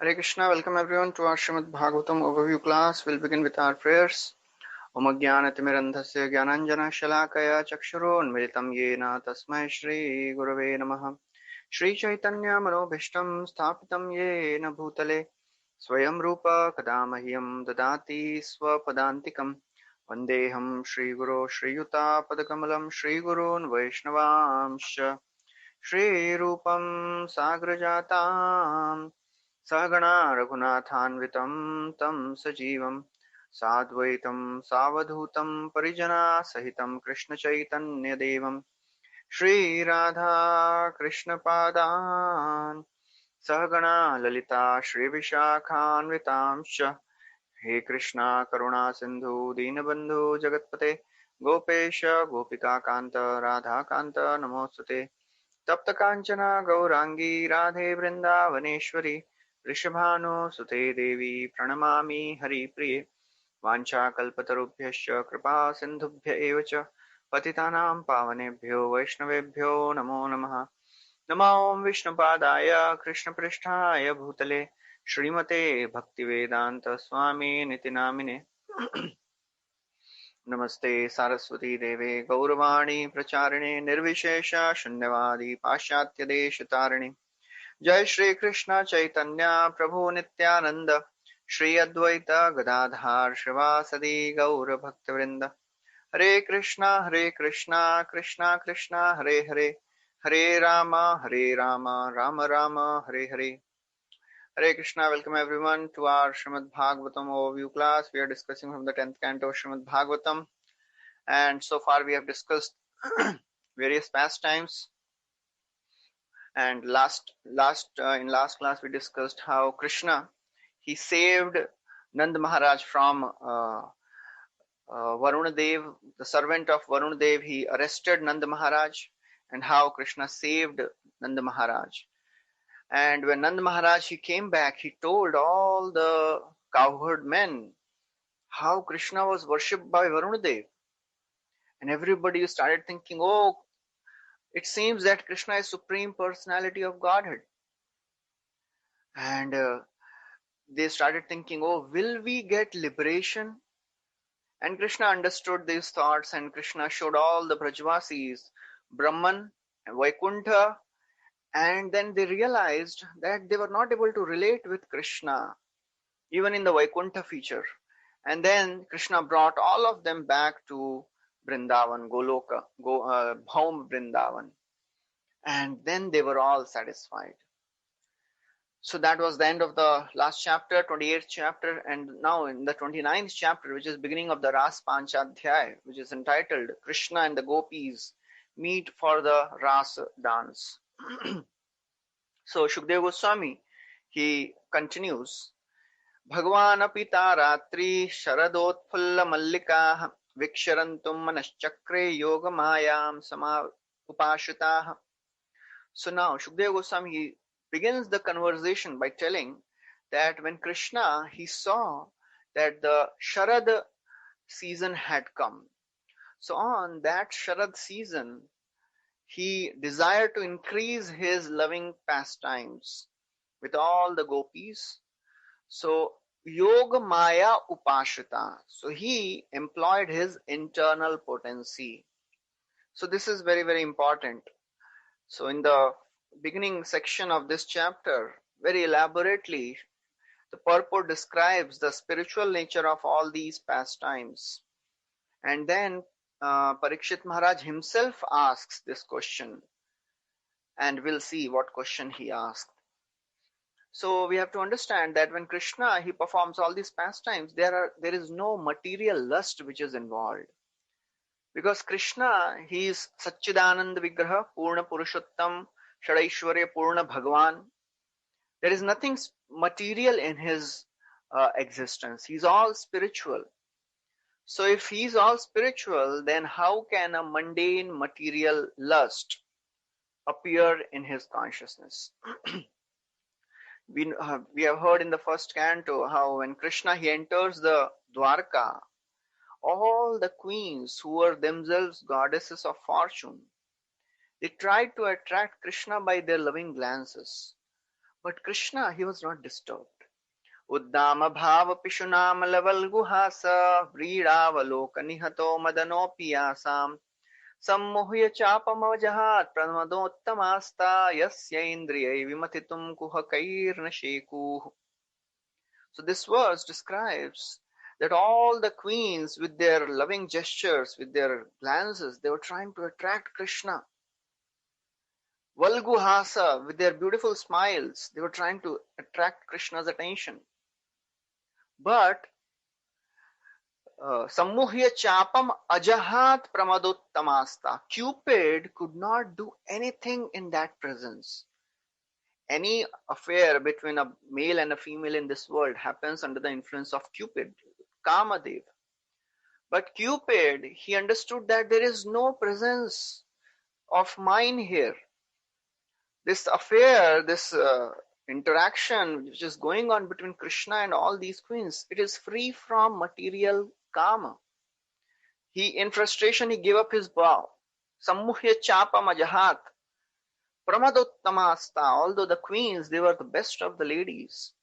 Hare Krishna, welcome everyone to our Srimad Bhagavatam overview class. We'll begin with our prayers. Om Ajnanaatimirandhasya Jnananjana Shalakaya Chakshurunmilitam Yena Tasmai Shri Gurave Namaha. Shri Chaitanya Manobhishtam Sthapitam Yena Bhutale Swayam Rupa Kadamahyam Dadati Swapadantikam Vandeham Shri Guru Shri Yuta Padakamalam Shri Gurun Vaishnavamsha Shri Rupam Sagrajatam Sagana Raghunathanvitam Tam Sajivam Sadvaitam Savadhutam Parijana Sahitam Krishna Chaitanya Devam Shri Radha Krishna Padan Sahagana Lalita Shri Vishakhanvitamsha He Krishna Karuna Sindhu Dinabandhu Jagatpate Gopesha Gopika Kanta Radha Kanta Namostate तप्त कांचना गौरांगी राधे वृंदावनेश्वरी वृषभानु सुते देवी प्रणमामि हरिप्रिये वाञ्छाकल्पतरुभ्यश्च कृपा सिन्धुभ्य एव च पतितानां पावनेभ्यो वैष्णवेभ्यो नमो नमः। नमो विष्णुपादाय कृष्णपृष्ठाय भूतले श्रीमते भक्तिवेदान्त स्वामी निति नामिने नमस्ते सारस्वती देवे गौरवाणी प्रचारिणे निर्विशेष शून्यवादी पाश्चात्य देश तारिणे जय श्री कृष्ण चैतन्य प्रभु नित्यानंद श्री अद्वैत गदाधार श्रीवासदि गौर भक्तवृंद हरे Krishna Krishna Krishna Hare Hare Hare Ram Ram Ram Hare Hare Hare Krishna, welcome everyone to our Srimad Bhagavatam overview class. We are discussing from the 10th canto of Srimad Bhagavatam, and so far we have discussed various pastimes. And in last class we discussed how Krishna he saved Nand Maharaj from Varuna Dev, the servant of Varuna Dev. He arrested Nand Maharaj, and how Krishna saved Nand Maharaj. And when Nand Maharaj he came back, he told all the cowherd men how Krishna was worshipped by Varuna Dev. And everybody started thinking, oh, it seems that Krishna is Supreme Personality of Godhead. And they started thinking, oh, will we get liberation? And Krishna understood these thoughts, and Krishna showed all the Brajvasis, Brahman and Vaikuntha, and then they realized that they were not able to relate with Krishna, even in the Vaikuntha feature. And then Krishna brought all of them back to Vrindavan, Goloka, home Vrindavan. And then they were all satisfied. So that was the end of the last chapter, 28th chapter, and now in the 29th chapter, which is beginning of the Ras Panchadhyay, which is entitled Krishna and the Gopis Meet for the Ras Dance. So Shukdev Goswami, he continues, Bhagavan apita ratri sharadotphulla mallika viksharantum manaschakre yoga mayam sama upashritah. So now Shukdev Goswami he begins the conversation by telling that when Krishna he saw that the Sharad season had come. So on that Sharad season, he desired to increase his loving pastimes with all the gopis. So Yoga Maya Upashrita. So he employed his internal potency. So this is very, very important. So in the beginning section of this chapter, very elaborately, the purport describes the spiritual nature of all these pastimes. And then Parikshit Maharaj himself asks this question. And we'll see what question he asked. So we have to understand that when Krishna he performs all these pastimes, there is no material lust which is involved. Because Krishna, he is Satchidananda Vigraha, Purna Purushottam, Shadaishwarya Purna Bhagavan. There is nothing material in his existence. He's all spiritual. So if he's all spiritual, then how can a mundane material lust appear in his consciousness? We have heard in the first canto how when Krishna he enters the Dwarka, all the queens who were themselves goddesses of fortune, they tried to attract Krishna by their loving glances. But Krishna, he was not disturbed. Uddama bhava pishunam laval guhasa vriravaloka nihato madanopi asam sammohya chapamavajahat pramadottamasta yasya indriyai vimatitum kuhakairna shekuh. So this verse describes that all the queens with their loving gestures, with their glances, they were trying to attract Krishna. Valguhasa, with their beautiful smiles, they were trying to attract Krishna's attention. But Sammuhya chapam ajahat pramadottamasta. Cupid could not do anything in that presence. Any affair between a male and a female in this world happens under the influence of Cupid, Kamadev. But Cupid, he understood that there is no presence of mine here. This affair, this interaction which is going on between Krishna and all these queens, it is free from material kama. He, in frustration, he gave up his vow. Sammuhya chapa majahat. Pramadottamasta. Although the queens, they were the best of the ladies.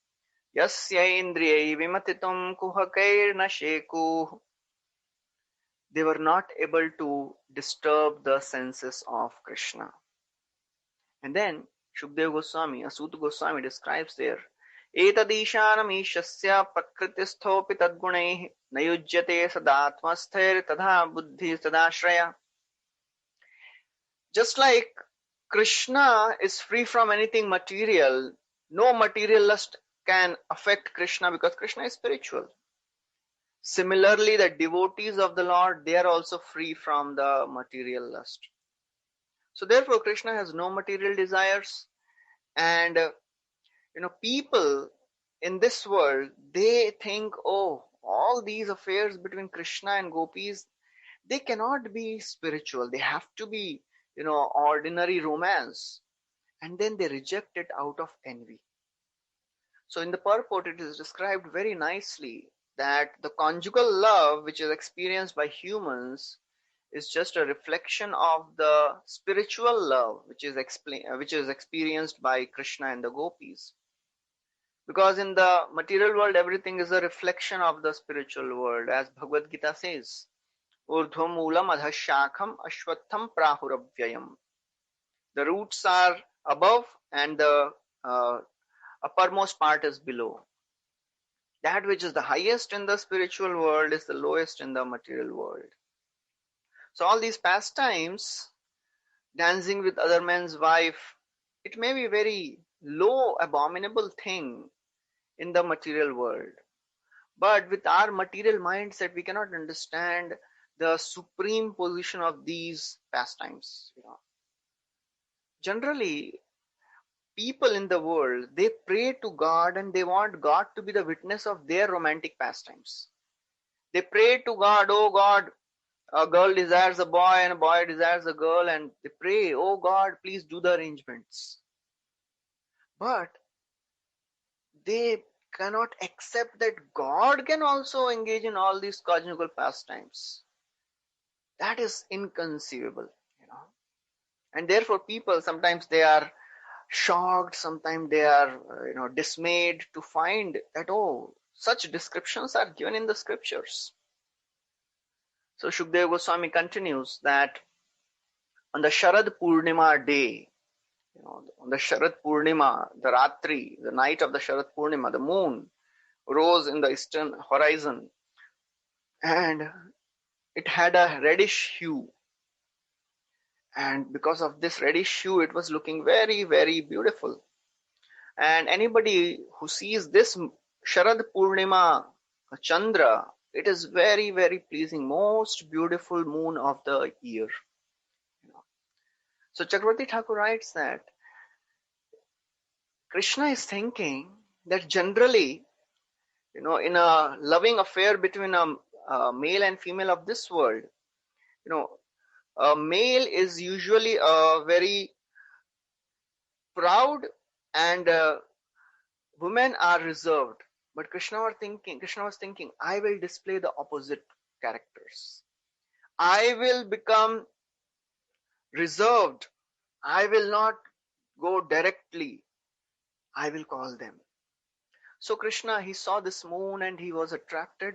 Yasya indriyai vimatitum kuhakair nasheku. They were not able to disturb the senses of Krishna. And then Shukdev Goswami, Asuta Goswami describes there, Etadishanam ishasya prakristhopi tadgunaihi nayujyate sadatmasthir tadha buddhi tadashraya. Just like Krishna is free from anything material, no material lust can affect Krishna because Krishna is spiritual. Similarly, the devotees of the Lord, they are also free from the material lust. So therefore, Krishna has no material desires, and people in this world, they think, oh, all these affairs between Krishna and gopis, they cannot be spiritual. They have to be, ordinary romance. And then they reject it out of envy. So in the purport, it is described very nicely that the conjugal love which is experienced by humans is just a reflection of the spiritual love which is experienced by Krishna and the gopis. Because in the material world, everything is a reflection of the spiritual world, as Bhagavad Gita says, Urdhvam moolam adhashakham ashwatham prahuravyayam. The roots are above and the uppermost part is below. That which is the highest in the spiritual world is the lowest in the material world. So all these pastimes, dancing with other men's wife, it may be very low, abominable thing in the material world. But with our material mindset, we cannot understand the supreme position of these pastimes. Generally, people in the world, they pray to God and they want God to be the witness of their romantic pastimes. They pray to God, oh God, a girl desires a boy and a boy desires a girl, and they pray, oh God, please do the arrangements. But they cannot accept that God can also engage in all these conjugal pastimes. That is inconceivable, And therefore people, sometimes they are shocked, sometimes they are dismayed to find that, oh, such descriptions are given in the scriptures. So Shukdev Goswami continues that on the Sharad Purnima day, on the Sharad Purnima, the Ratri, the night of the Sharad Purnima, the moon rose in the eastern horizon and it had a reddish hue. And because of this reddish hue, it was looking very, very beautiful. And anybody who sees this Sharad Purnima Chandra, it is very, very pleasing, most beautiful moon of the year. So Chakravarti Thakur writes that Krishna is thinking that generally, in a loving affair between a male and female of this world, a male is usually a very proud and women are reserved. But Krishna was thinking, I will display the opposite characters. I will become reserved. I will not go directly. I will call them. So Krishna, he saw this moon and he was attracted.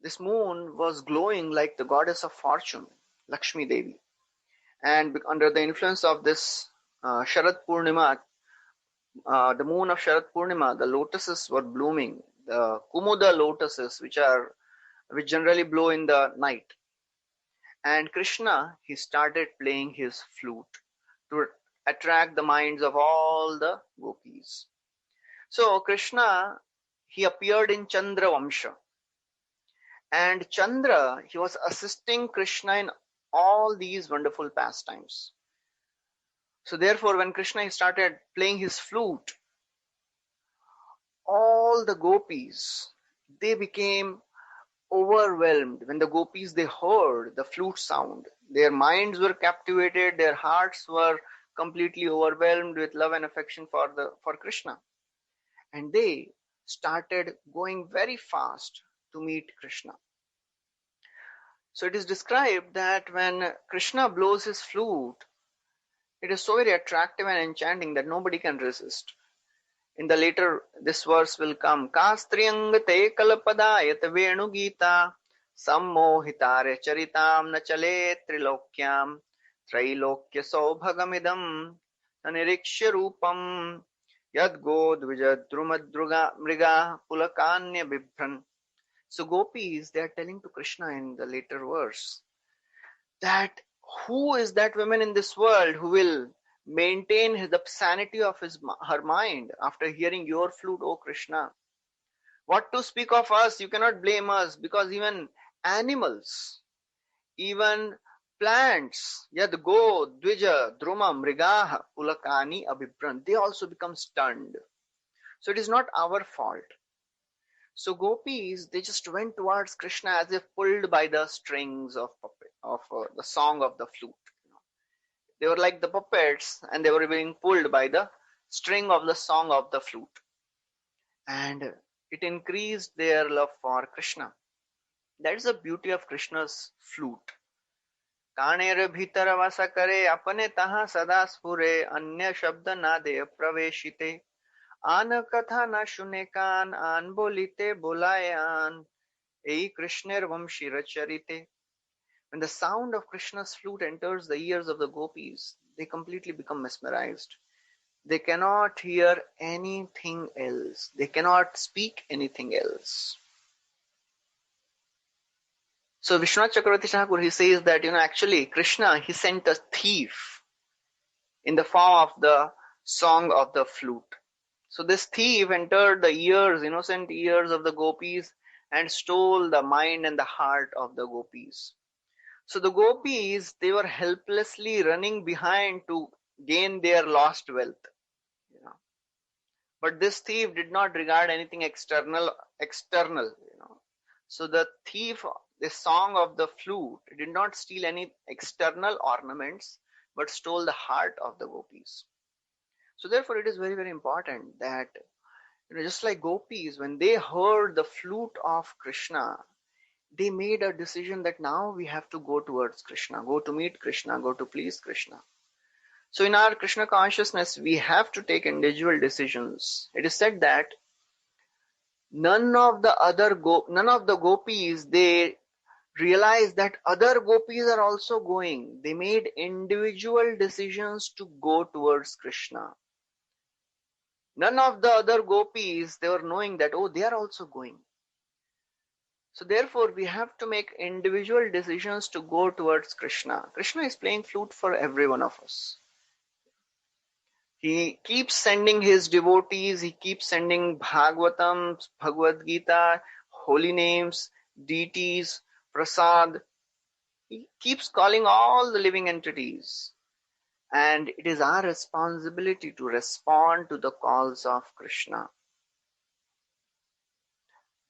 This moon was glowing like the goddess of fortune, Lakshmi Devi. And under the influence of this Sharad Purnima, the moon of Sharad Purnima, the lotuses were blooming, the Kumuda lotuses, which generally blow in the night. And Krishna, he started playing his flute to attract the minds of all the gopis. So Krishna, he appeared in Chandra Vamsha. And Chandra, he was assisting Krishna in all these wonderful pastimes. So therefore, when Krishna started playing his flute, all the gopis, they became overwhelmed. When the gopis, they heard the flute sound, their minds were captivated, their hearts were completely overwhelmed with love and affection for Krishna. And they started going very fast to meet Krishna. So it is described that when Krishna blows his flute, it is so very attractive and enchanting that nobody can resist. In the later, this verse will come. Kastriyangate kalpadayat venu gita sammohitare charitam na chale trilokyam trailokya saubhagamidam nanirikshya rupam yadgo dvijadrumadruga mriga pulakanya bibhran. So gopis, they are telling to Krishna in the later verse that who is that woman in this world who will maintain the sanity of her mind after hearing your flute, O Krishna? What to speak of us? You cannot blame us, because even animals, even plants, yad go, dvija, druma, mrigaha, pulakani, abhibran, they also become stunned. So it is not our fault. So gopis, they just went towards Krishna as if pulled by the strings of the song of the flute. They were like the puppets, and they were being pulled by the string of the song of the flute. And it increased their love for Krishna. That is the beauty of Krishna's flute. Kaner bhitar vasa kare apane taha sada spure anya shabda na de praveshite an katha na shune kan an bolite bolayan ei Krishner vamshira charite. When the sound of Krishna's flute enters the ears of the gopis, they completely become mesmerized. They cannot hear anything else. They cannot speak anything else. So Vishwanath Chakravarti Thakur, he says that, actually Krishna, he sent a thief in the form of the song of the flute. So this thief entered the ears, innocent ears of the gopis, and stole the mind and the heart of the gopis. So the gopis, they were helplessly running behind to gain their lost wealth. But this thief did not regard anything external. So the thief, the song of the flute, did not steal any external ornaments, but stole the heart of the gopis. So therefore it is very, very important that, just like gopis, when they heard the flute of Krishna, they made a decision that now we have to go towards Krishna, go to meet Krishna, go to please Krishna. So in our Krishna consciousness, we have to take individual decisions. It is said that none of the gopis, they realized that other gopis are also going. They made individual decisions to go towards Krishna. None of the other gopis, they were knowing that, oh, they are also going. So therefore, we have to make individual decisions to go towards Krishna. Krishna is playing flute for every one of us. He keeps sending his devotees, he keeps sending Bhagavatam, Bhagavad Gita, holy names, deities, prasad. He keeps calling all the living entities. And it is our responsibility to respond to the calls of Krishna.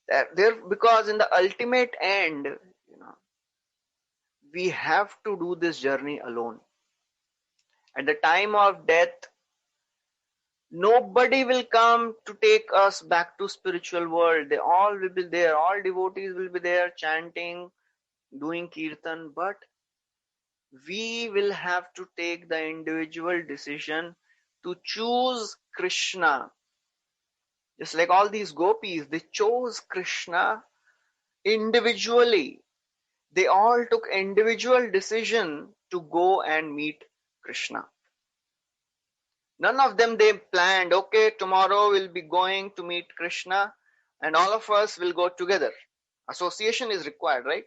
Because in the ultimate end, we have to do this journey alone. At the time of death, nobody will come to take us back to spiritual world. They all will be there. All devotees will be there chanting, doing kirtan. But we will have to take the individual decision to choose Krishna. Just like all these gopis, they chose Krishna individually. They all took individual decision to go and meet Krishna. None of them they planned, okay, tomorrow we'll be going to meet Krishna and all of us will go together. Association is required, right?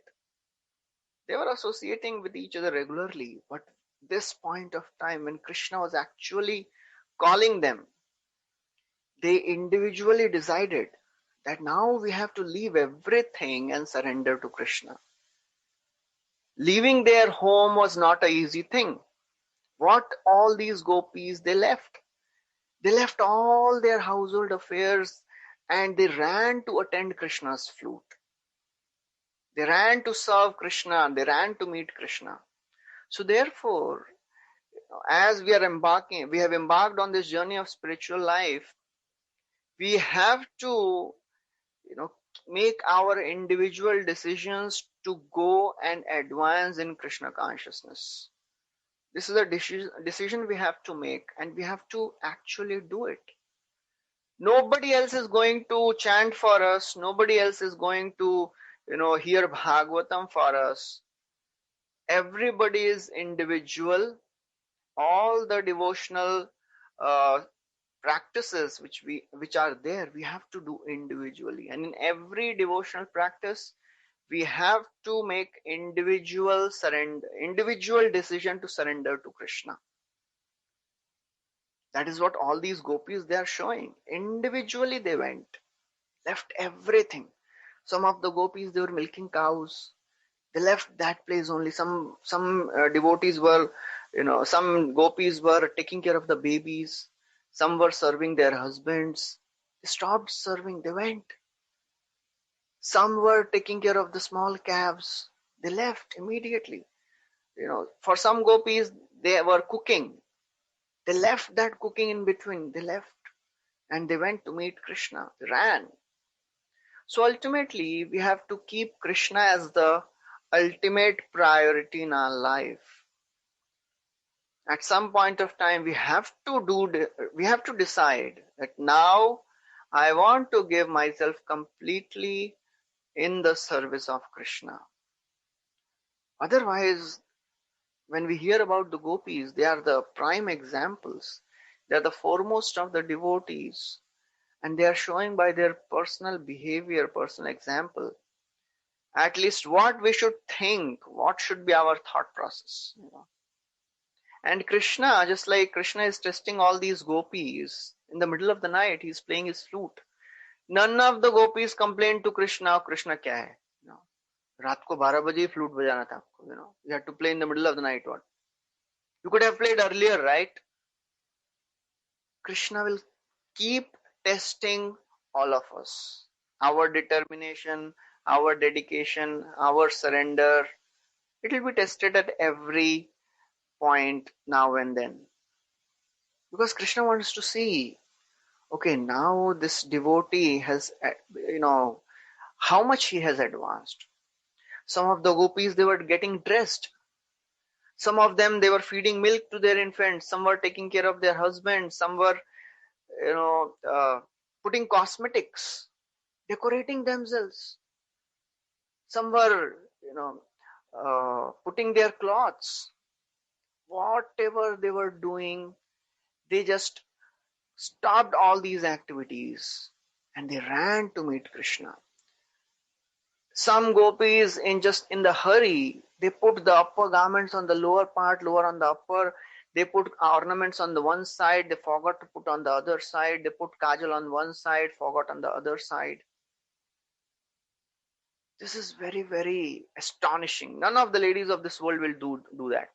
They were associating with each other regularly, but this point of time when Krishna was actually calling them, they individually decided that now we have to leave everything and surrender to Krishna. Leaving their home was not an easy thing. What all these gopis they left? They left all their household affairs and they ran to attend Krishna's flute. They ran to serve Krishna. They ran to meet Krishna. So therefore, as we have embarked on this journey of spiritual life, we have to, make our individual decisions to go and advance in Krishna consciousness. This is a decision we have to make, and we have to actually do it. Nobody else is going to chant for us. Nobody else is going to, hear Bhagavatam for us. Everybody is individual. All the devotional practices which are there, we have to do individually. And in every devotional practice, we have to make individual decision to surrender to Krishna. That is what all these gopis they are showing. Individually they went, left everything. Some of the gopis they were milking cows. They left that place only. Some devotees were, some gopis were taking care of the babies. Some were serving their husbands. They stopped serving. They went. Some were taking care of the small calves. They left immediately. For some gopis, they were cooking. They left that cooking in between. They left and they went to meet Krishna. They ran. So ultimately, we have to keep Krishna as the ultimate priority in our life. At some point of time, we have to decide that now I want to give myself completely in the service of Krishna. Otherwise, when we hear about the gopis, they are the prime examples. They are the foremost of the devotees. And they are showing by their personal behavior, personal example, at least what we should think, what should be our thought process. And Krishna, just like Krishna is testing all these gopis, in the middle of the night, he's playing his flute. None of the gopis complained to Krishna, Krishna kya hai? रात को 12 बजे ही flute बजाना था आपको, you had to play in the middle of the night. What you could have played earlier, right? Krishna will keep testing all of us, our determination, our dedication, our surrender. It will be tested at every point now and then, because Krishna wants to see, okay, now this devotee has, how much he has advanced. Some of the gopis, they were getting dressed. Some of them, they were feeding milk to their infants. Some were taking care of their husbands. Some were, putting cosmetics, decorating themselves. Some were, putting their clothes. Whatever they were doing, they just stopped all these activities and they ran to meet Krishna. Some gopis in the hurry, they put the upper garments on the lower part, lower on the upper. They put ornaments on the one side, they forgot to put on the other side. They put kajal on one side, forgot on the other side. This is very, very astonishing. None of the ladies of this world will do that.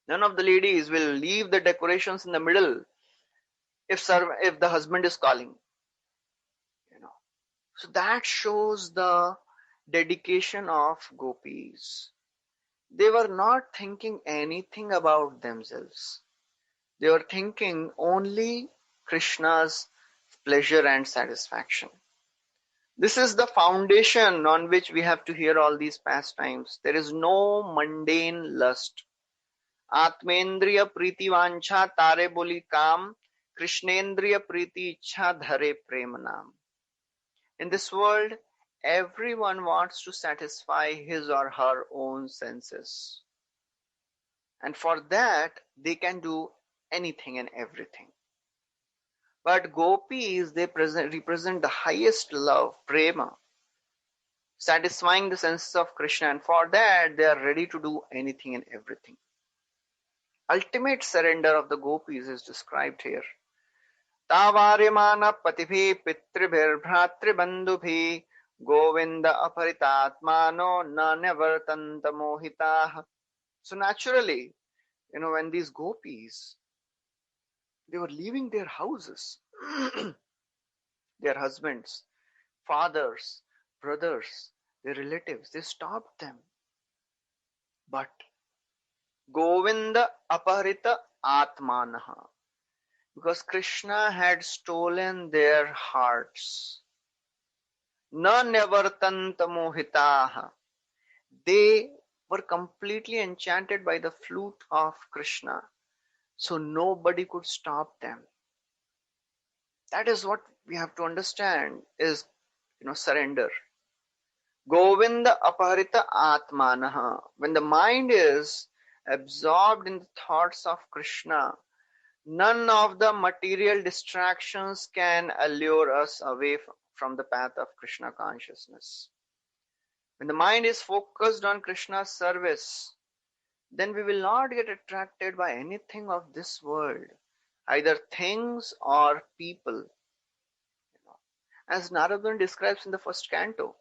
None of the ladies will leave the decorations in the middle if the husband is calling. So that shows the dedication of gopis. They were not thinking anything about themselves. They were thinking only Krishna's pleasure and satisfaction. This is the foundation on which we have to hear all these pastimes. There is no mundane lust. Atmendriya priti vancha tare boli kam, Krishnendriya priti ichha dhare prem naam. In this world, everyone wants to satisfy his or her own senses. And for that, they can do anything and everything. But gopis, they represent the highest love, prema, satisfying the senses of Krishna. And for that, they are ready to do anything and everything. Ultimate surrender of the gopis is described here. Tavarimana patibhi pitribhir bhratribandhubhi govinda aparitatmano na nevartanta mohitah. So naturally, when these gopis, they were leaving their houses, their husbands, fathers, brothers, their relatives, they stopped them. But Govinda aparita atmanaha, because Krishna had stolen their hearts. Na nevartanta mohitaha. They were completely enchanted by the flute of Krishna. So nobody could stop them. That is what we have to understand is, surrender. Govinda aparita atmanaha. When the mind is absorbed in the thoughts of Krishna, none of the material distractions can allure us away from the path of Krishna consciousness. When the mind is focused on Krishna's service, then we will not get attracted by anything of this world, either things or people. As Narada describes in the first canto,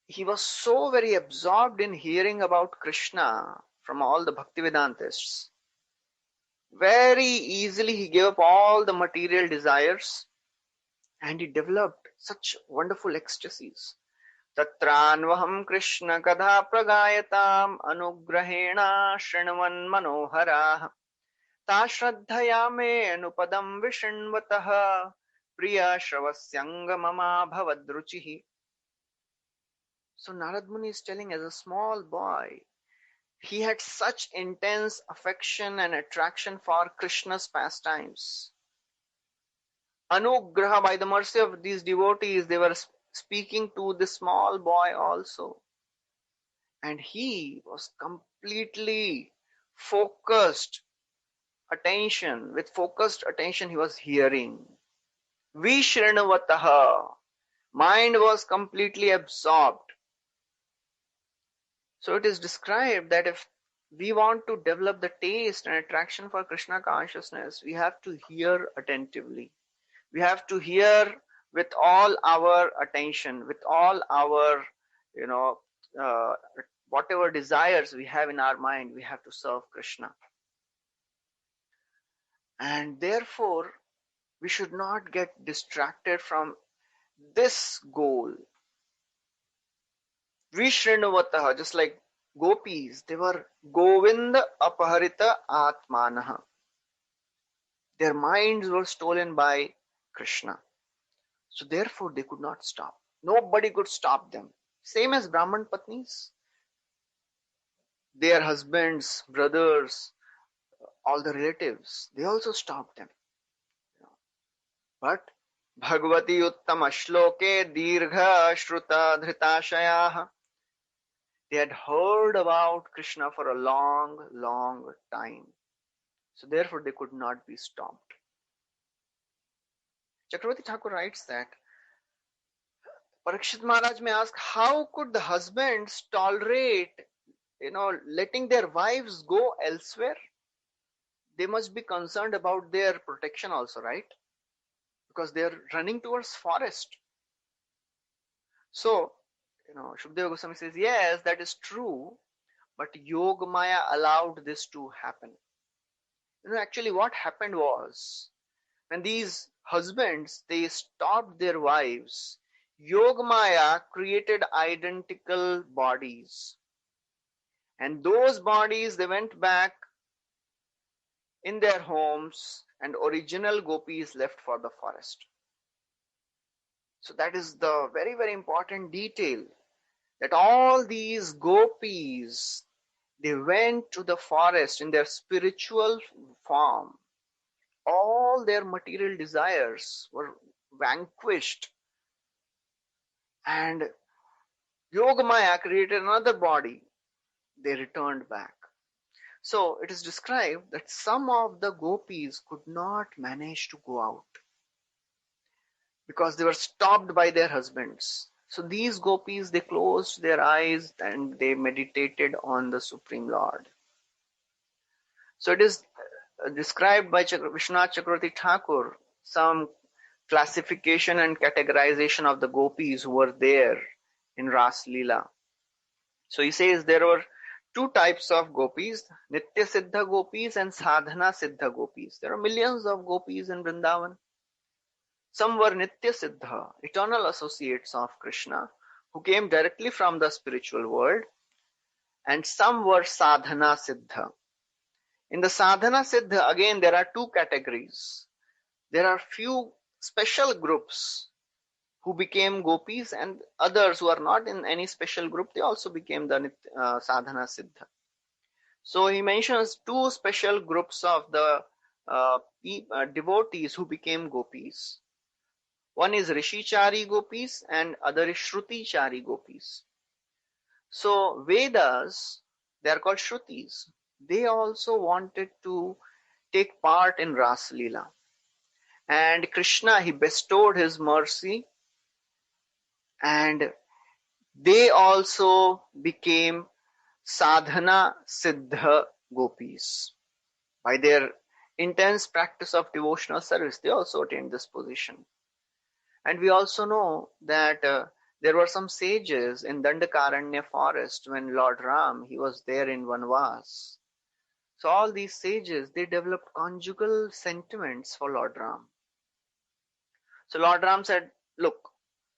he was so very absorbed in hearing about Krishna from all the Bhaktivedantists. Very easily he gave up all the material desires and he developed such wonderful ecstasies. Tatranvaham Krishna Katha pragayatam anugrahena shrinvan manoharah ta shraddhaya me anupadam vishinvatah priya shravasyanga mama bhavadruchihi. So Narad Muni is telling, as a small boy, he had such intense affection and attraction for Krishna's pastimes. Anugraha, by the mercy of these devotees, they were speaking to the small boy also. And he was completely focused attention. With focused attention, he was hearing. Vishrinavataha. Mind was completely absorbed. So it is described that if we want to develop the taste and attraction for Krishna consciousness, we have to hear attentively. We have to hear with all our attention, with all our, whatever desires we have in our mind, we have to serve Krishna. And therefore, we should not get distracted from this goal. Vishrinuvataha, just like gopis, they were Govinda apaharita atmanaha. Their minds were stolen by Krishna. So therefore they could not stop. Nobody could stop them. Same as Brahman Patnis. Their husbands, brothers, all the relatives, they also stopped them. But Bhagavati Uttama Shloke Dirgha Shruta Dhritashayah. They had heard about Krishna for a long, long time. So therefore they could not be stopped. Chakravarti Thakur writes that Parikshit Maharaj may ask, how could the husbands tolerate, letting their wives go elsewhere? They must be concerned about their protection also, right? Because they are running towards forest. So, Shukadeva Goswami says, yes, that is true, but Yogamaya allowed this to happen. Actually what happened was, when these husbands, they stopped their wives, Yogamaya created identical bodies. And those bodies, they went back in their homes and original gopis left for the forest. So that is the very, very important detail, that all these gopis, They went to the forest in their spiritual form. All their material desires were vanquished, and Yogamaya created another body. They returned back. So it is described that some of the gopis could not manage to go out because they were stopped by their husbands. So these gopis, they closed their eyes and they meditated on the Supreme Lord. So it is described by Vishwanath Chakravarti Thakur, some classification and categorization of the gopis who were there in Ras Leela. So he says there were two types of gopis, Nitya Siddha gopis and Sadhana Siddha gopis. There are millions of gopis in Vrindavan. Some were Nitya Siddha, eternal associates of Krishna, who came directly from the spiritual world, and some were Sadhana Siddha. In the Sadhana Siddha, again, there are two categories. There are few special groups who became gopis, and others who are not in any special group, they also became the Sadhana Siddha. So he mentions two special groups of the devotees who became gopis. One is Rishichari gopis and other is Shrutichari gopis. So Vedas, they are called Shrutis. They also wanted to take part in Ras Leela. And Krishna, he bestowed his mercy, and they also became Sadhana Siddha gopis. By their intense practice of devotional service, they also attained this position. And we also know that there were some sages in Dandakaranya forest when Lord Ram, he was there in Vanvas. So all these sages, they developed conjugal sentiments for Lord Ram. So Lord Ram said, look,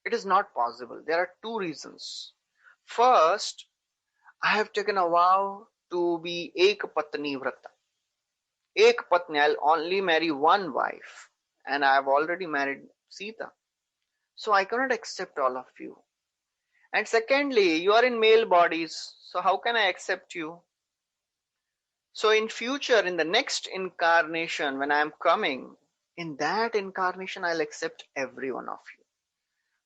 it is not possible. There are two reasons. First, I have taken a vow to be Ek Patni Vrata. Ek Patni, I'll only marry one wife. And I have already married Sita. So I cannot accept all of you. And secondly, you are in male bodies. So how can I accept you? So in future, in the next incarnation, when I am coming, in that incarnation, I'll accept every one of you.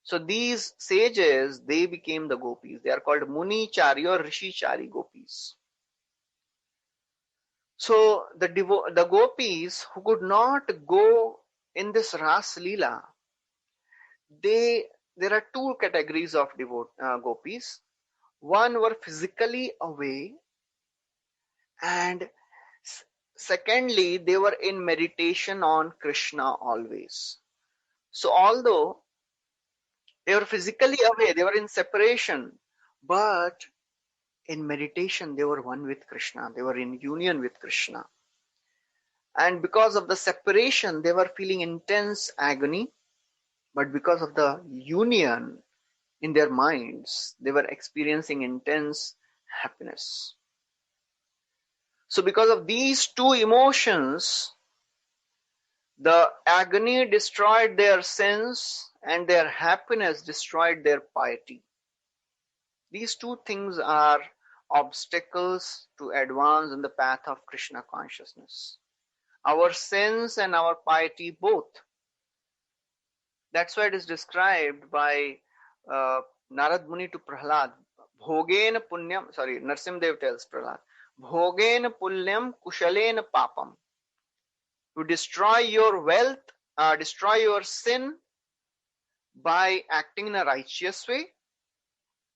So these sages, they became the gopis. They are called Muni Chari or Rishi Chari gopis. So the gopis who could not go in this Ras Leela, there are two categories of gopis. One were physically away, and secondly, they were in meditation on Krishna always. So although they were physically away, they were in separation, but in meditation, they were one with Krishna. They were in union with Krishna. And because of the separation, they were feeling intense agony. But because of the union in their minds, they were experiencing intense happiness. So because of these two emotions, the agony destroyed their sins and their happiness destroyed their piety. These two things are obstacles to advance in the path of Krishna consciousness. Our sins and our piety both. That's why it is described by Narad Muni to Prahlad. Bhogen punyam, Narsimdev tells Prahlad, Bhogen punyam kushalena papam. You destroy your wealth, destroy your sin by acting in a righteous way,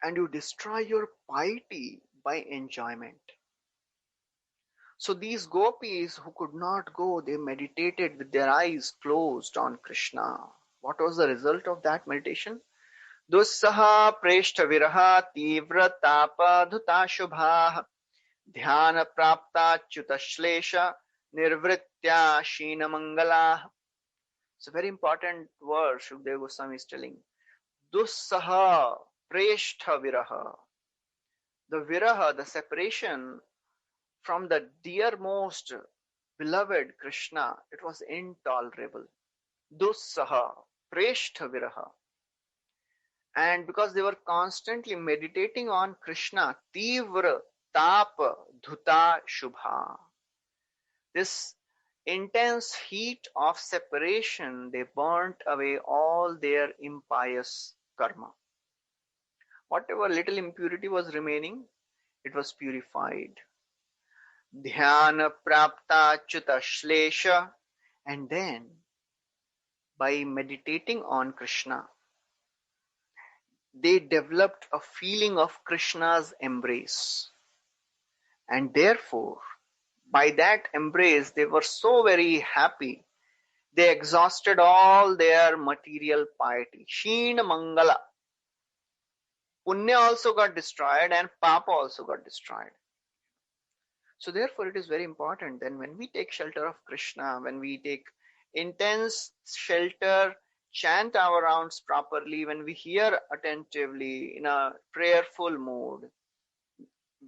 and you destroy your piety by enjoyment. So these gopis who could not go, they meditated with their eyes closed on Krishna. What was the result of that meditation? Dussaha preshta viraha tivra tapa dhuta shubha dhyana prapta chuta shlesha nirvritya shina mangala. It's a very important word Shukdev Goswami is telling. Dussaha preshta viraha. The viraha, the separation from the dearmost beloved Krishna, it was intolerable. Dussaha preshta viraha. And because they were constantly meditating on Krishna, tivra, tapa dhuta shubha. This intense heat of separation, they burnt away all their impious karma. Whatever little impurity was remaining, it was purified. Dhyana prapta chuta shlesha. And then, by meditating on Krishna, they developed a feeling of Krishna's embrace. And therefore, by that embrace, they were so very happy. They exhausted all their material piety. Sheen Mangala. Punya also got destroyed and Papa also got destroyed. So therefore, it is very important then when we take shelter of Krishna, when we take intense shelter, chant our rounds properly, when we hear attentively in a prayerful mood,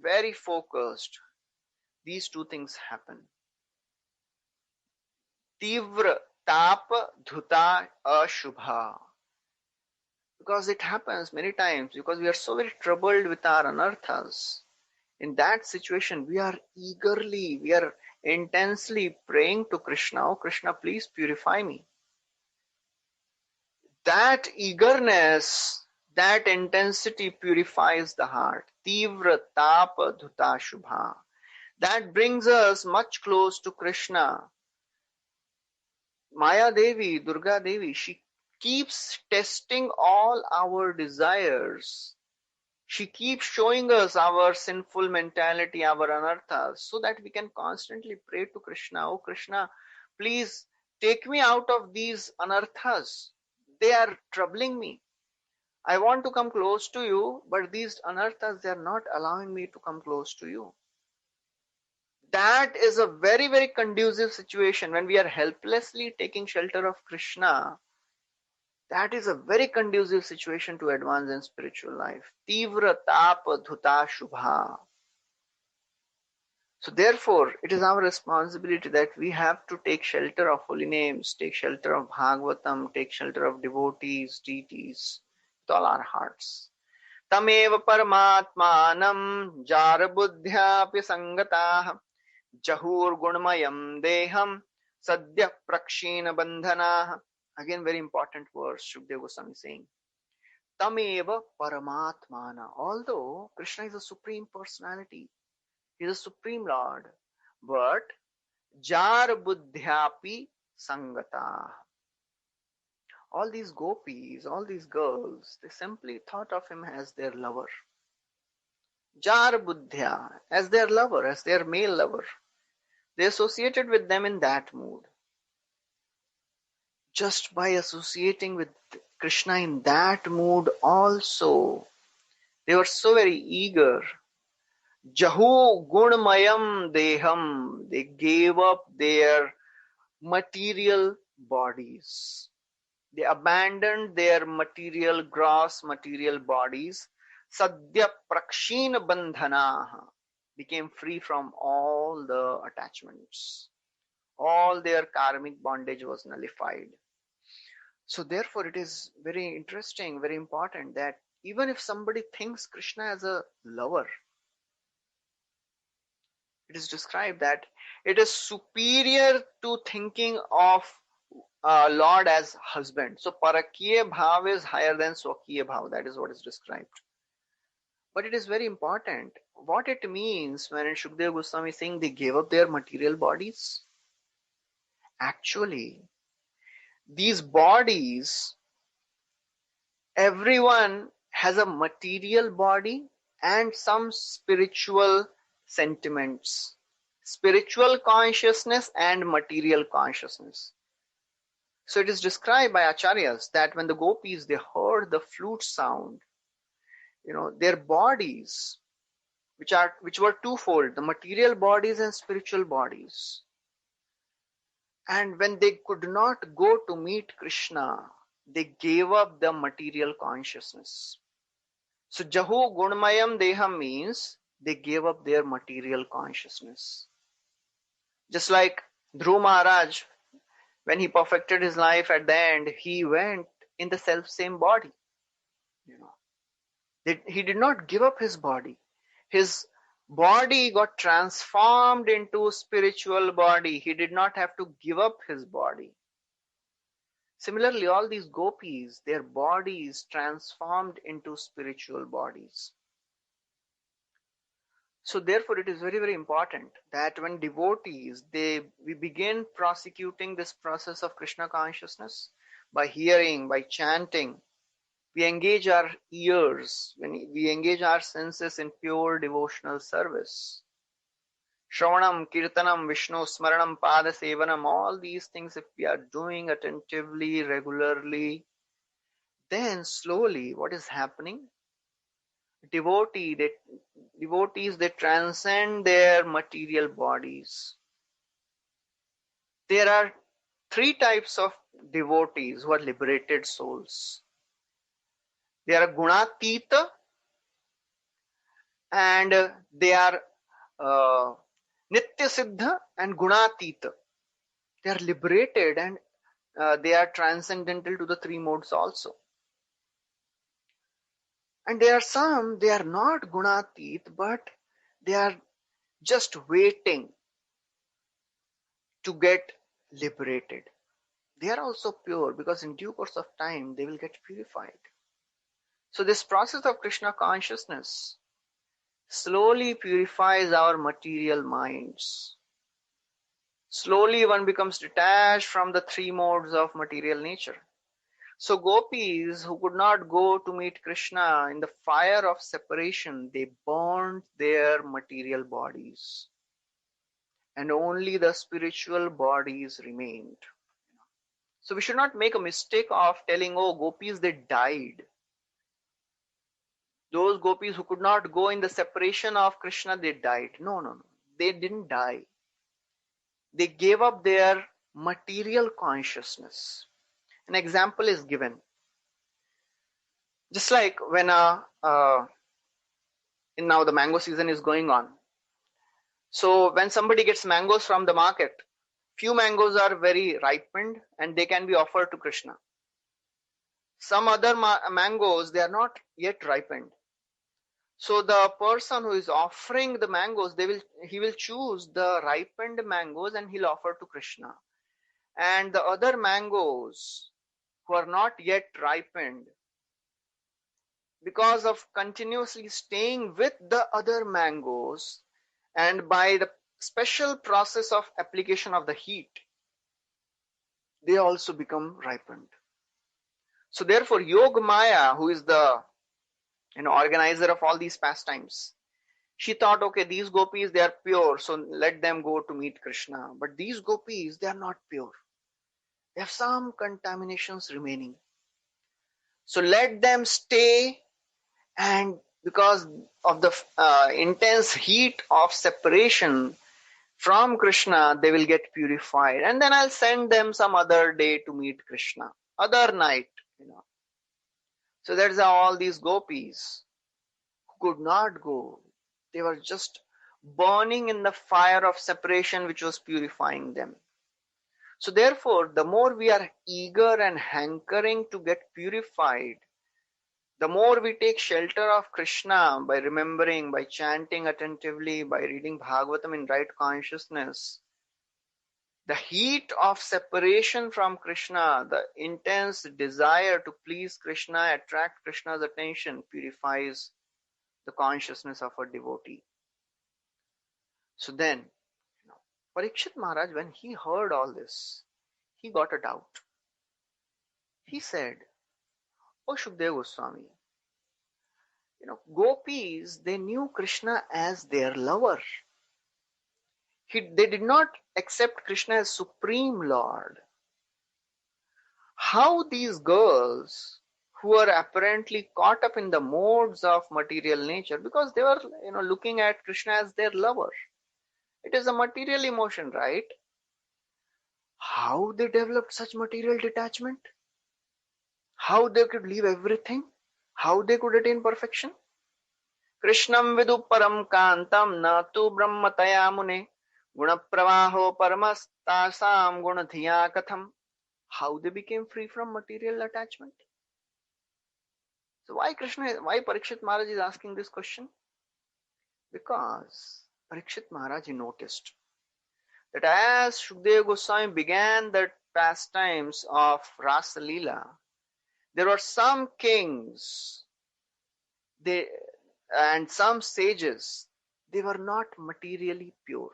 very focused, these two things happen. Tivra tap dhuta ashubha. Because it happens many times, because we are so very troubled with our anarthas. In that situation, we are intensely praying to Krishna, oh Krishna, please purify me. That eagerness, that intensity purifies the heart. Tivra tapa dhuta shubha. That brings us much close to Krishna. Maya Devi, Durga Devi, she keeps testing all our desires. She keeps showing us our sinful mentality, our anarthas, so that we can constantly pray to Krishna. Oh Krishna, please take me out of these anarthas. They are troubling me. I want to come close to you, but these anarthas, they are not allowing me to come close to you. That is a very, very conducive situation when we are helplessly taking shelter of Krishna. That is a very conducive situation to advance in spiritual life. Tivra tapa dhuta shubha. So therefore, it is our responsibility that we have to take shelter of holy names, take shelter of Bhagavatam, take shelter of devotees, deities, with all our hearts. Tameva paramatmanam jara buddhyapi sangatah jahur gunmayam deham sadhya prakshina bandhanah. Again, very important verse, Shukdev Goswami saying. Tameva Paramatmana. Although Krishna is a supreme personality, he is a supreme Lord, but Jar Buddhyapi Sangata. All these gopis, all these girls, they simply thought of him as their lover. Jar Buddhya, as their lover, as their male lover. They associated with them in that mood. Just by associating with Krishna in that mood also, they were so very eager. Jahu gunmayam deham. They gave up their material bodies. They abandoned their material, gross material bodies. Sadhya prakshina bandhana. Became free from all the attachments. All their karmic bondage was nullified. So therefore, it is very interesting, very important that even if somebody thinks Krishna as a lover, it is described that it is superior to thinking of Lord as husband. So Parakiya Bhav is higher than Swakiya Bhav. That is what is described. But it is very important what it means when Shukdev Goswami is saying they gave up their material bodies. Actually, these bodies, everyone has a material body and some spiritual sentiments, spiritual consciousness and material consciousness. So it is described by acharyas that when the gopis, they heard the flute sound, their bodies, which were twofold, the material bodies and spiritual bodies. And when they could not go to meet Krishna, they gave up the material consciousness. So Jahu Gunmayam Deham means they gave up their material consciousness. Just like Dhruv Maharaj, when he perfected his life at the end, he went in the self-same body. He did not give up his body. His body got transformed into spiritual body. He did not have to give up his body. Similarly, all these gopis, their bodies transformed into spiritual bodies. So therefore, it is very, very important that when devotees, we begin prosecuting this process of Krishna consciousness by hearing, by chanting, we engage our ears, when we engage our senses in pure devotional service. Shravanam, Kirtanam, Vishnu, Smaranam, Pada Sevanam, all these things if we are doing attentively, regularly, then slowly what is happening? Devotees, they transcend their material bodies. There are three types of devotees who are liberated souls. They are Gunatita, and they are Nitya Siddha and Gunatita. They are liberated, and they are transcendental to the three modes also. And there are some, they are not Gunatit, but they are just waiting to get liberated. They are also pure because in due course of time they will get purified. So this process of Krishna consciousness slowly purifies our material minds. Slowly one becomes detached from the three modes of material nature. So gopis who could not go to meet Krishna in the fire of separation, they burned their material bodies. And only the spiritual bodies remained. So we should not make a mistake of telling, oh, gopis, they died. Those gopis who could not go in the separation of Krishna, they died. No. They didn't die. They gave up their material consciousness. An example is given. Just like when now the mango season is going on. So when somebody gets mangoes from the market, few mangoes are very ripened and they can be offered to Krishna. Some other mangoes, they are not yet ripened. So the person who is offering the mangoes, he will choose the ripened mangoes and he'll offer to Krishna. And the other mangoes who are not yet ripened, because of continuously staying with the other mangoes and by the special process of application of the heat, they also become ripened. So therefore, Yog Maya, who is the organizer of all these pastimes, she thought, okay, these gopis, they are pure, so let them go to meet Krishna. But these gopis, they are not pure. They have some contaminations remaining. So let them stay, and because of the intense heat of separation from Krishna, they will get purified. And then I'll send them some other day to meet Krishna, other night. So that's how all these gopis who could not go, they were just burning in the fire of separation which was purifying them. So therefore, the more we are eager and hankering to get purified, the more we take shelter of Krishna by remembering, by chanting attentively, by reading Bhagavatam in right consciousness, the heat of separation from Krishna, the intense desire to please Krishna, attract Krishna's attention, purifies the consciousness of a devotee. So then, Parikshit Maharaj, when he heard all this, he got a doubt. He said, "Oh Shukdev Goswami, gopis, they knew Krishna as their lover. They did not accept Krishna as Supreme Lord. How these girls who are apparently caught up in the modes of material nature, because they were looking at Krishna as their lover. It is a material emotion, right? How they developed such material detachment? How they could leave everything? How they could attain perfection? Krishnam vidu param kantam na tu brahmataya mune gunapravaho paramastasam gunadhiya katham. How they became free from material attachment? So why Parikshit Maharaj is asking this question? Because Parikshit Maharaj he noticed that as Shukdev Goswami began the pastimes of Rasa Leela, there were some kings they and some sages, they were not materially pure.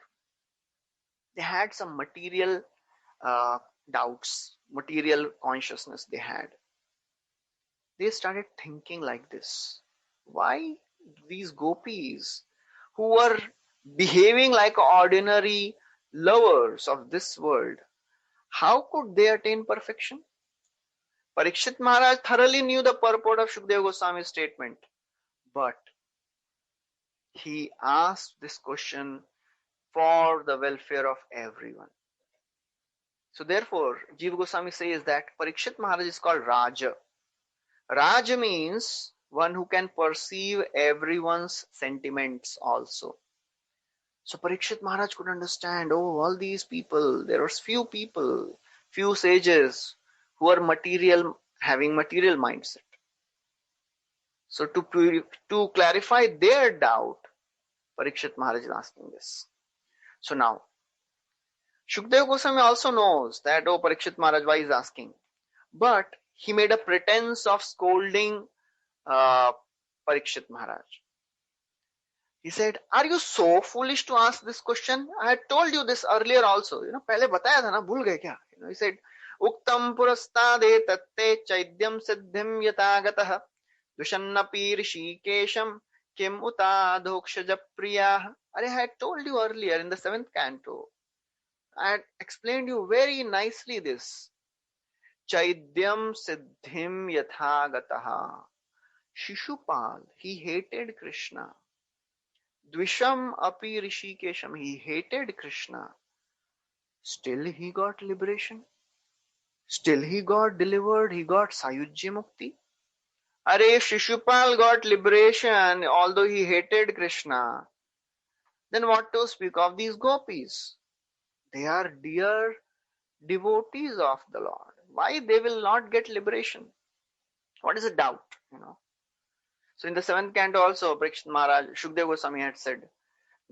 They had some material uh, doubts, material consciousness they had. They started thinking like this. Why these gopis who were behaving like ordinary lovers of this world, how could they attain perfection? Parikshit Maharaj thoroughly knew the purport of Shukdev Goswami's statement, but he asked this question for the welfare of everyone. So therefore, Jiva Goswami says that Parikshit Maharaj is called Raja. Raja means one who can perceive everyone's sentiments also. So Parikshit Maharaj could understand, oh, all these people, there was few people, few sages who are material, having material mindset. So to clarify their doubt, Parikshit Maharaj is asking this. So now, Shukdev Goswami also knows that, oh, Parikshit Maharaj, why is asking? But he made a pretense of scolding Parikshit Maharaj. He said, are you so foolish to ask this question? I had told you this earlier also. पहले बताया था ना, भूल गए क्या? He said, Uktam purastade tatte chaidyam siddhim yatagataha dushannapi rishikesham kim uta dhokshaja priyah. I had told you earlier in the 7th canto. I had explained you very nicely this. Chaidyam siddhim yathagataha. Shishupal, he hated Krishna. Dvisham api rishikesham, he hated Krishna. Still he got liberation. Still he got delivered. He got Sayujya Mukti. Are Shishupal got liberation although he hated Krishna. Then what to speak of these gopis? They are dear devotees of the Lord. Why they will not get liberation? What is the doubt? So in the 7th canto also, Parikshit Maharaj, Shukdev Goswami had said,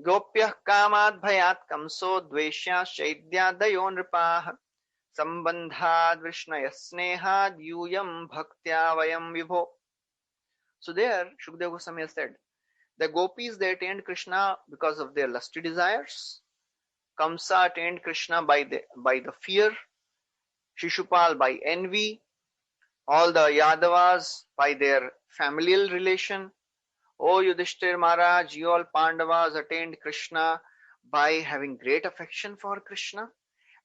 Gopyah kamad bhayat kamso dveshya shaidyadayo nripah sambandhad vishnaya snehad yuyam bhaktya vayam vibho. So there, Shukdev Goswami has said, the gopis, they attained Krishna because of their lusty desires. Kamsa attained Krishna by the fear. Shishupal by envy. All the Yadavas by their familial relation. O Yudhishthir Maharaj, you all Pandavas attained Krishna by having great affection for Krishna.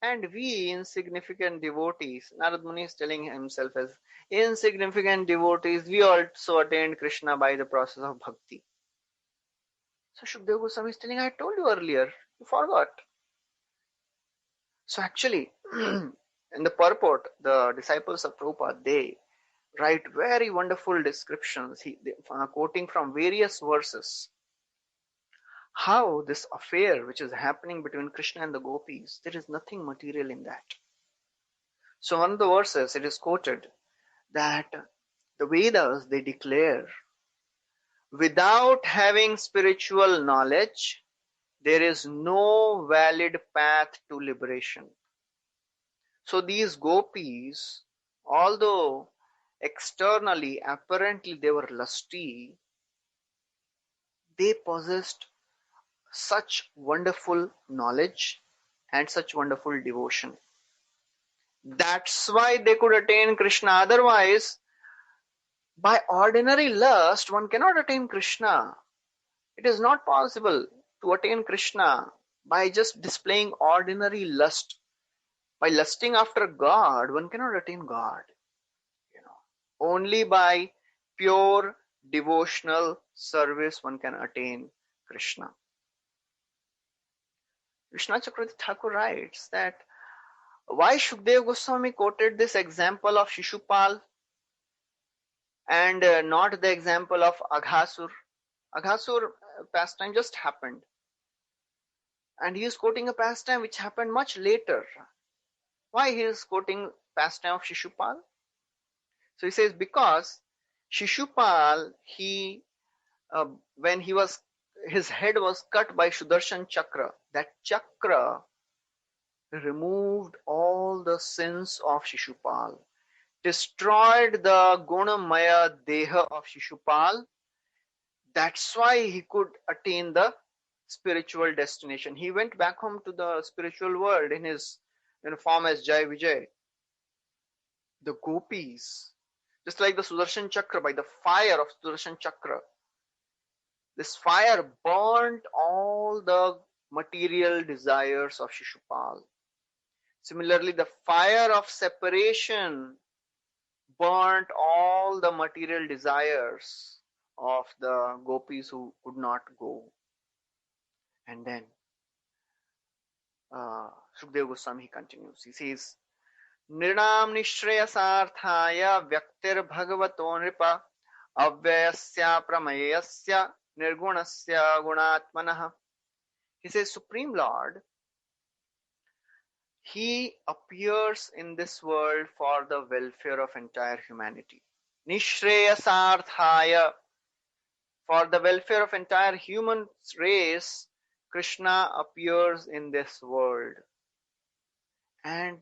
And we insignificant devotees, Narad Muni is telling himself as insignificant devotees, we also attained Krishna by the process of bhakti. So Shukdev Goswami is telling, I told you earlier, you forgot. So actually, in the purport, the disciples of Prabhupada, they write very wonderful descriptions, quoting from various verses, how this affair which is happening between Krishna and the gopis, there is nothing material in that. So one of the verses, it is quoted that the Vedas, they declare, without having spiritual knowledge, there is no valid path to liberation. So these gopis, although externally, apparently they were lusty, they possessed such wonderful knowledge and such wonderful devotion. That's why they could attain Krishna. Otherwise, by ordinary lust, one cannot attain Krishna. It is not possible to attain Krishna by just displaying ordinary lust. By lusting after God, one cannot attain God. Only by pure devotional service one can attain Krishna. Vishnu Chakravarti Thakur writes that why Shukdev Goswami quoted this example of Shishupal and not the example of Aghasur. Aghasur pastime just happened. And he is quoting a pastime which happened much later. Why he is quoting pastime of Shishupal? So he says because Shishupal, when he was his head was cut by Sudarshan Chakra. That chakra removed all the sins of Shishupal, destroyed the Gunamaya Deha of Shishupal. That's why he could attain the spiritual destination. He went back home to the spiritual world in his form as Jai Vijay. The gopis, just like the Sudarshan Chakra, by the fire of Sudarshan Chakra, this fire burnt all the material desires of Shishupal. Similarly, the fire of separation burnt all the material desires of the gopis who could not go. And then Sukadeva Goswami continues. He says, Nirnam nishreyasarthaya vyaktir bhagavato nripa avyayasya pramayasya nirgunasya gunatmanah. He says, Supreme Lord, He appears in this world for the welfare of entire humanity. Nishreyasarthaya, for the welfare of entire human race, Krishna appears in this world. And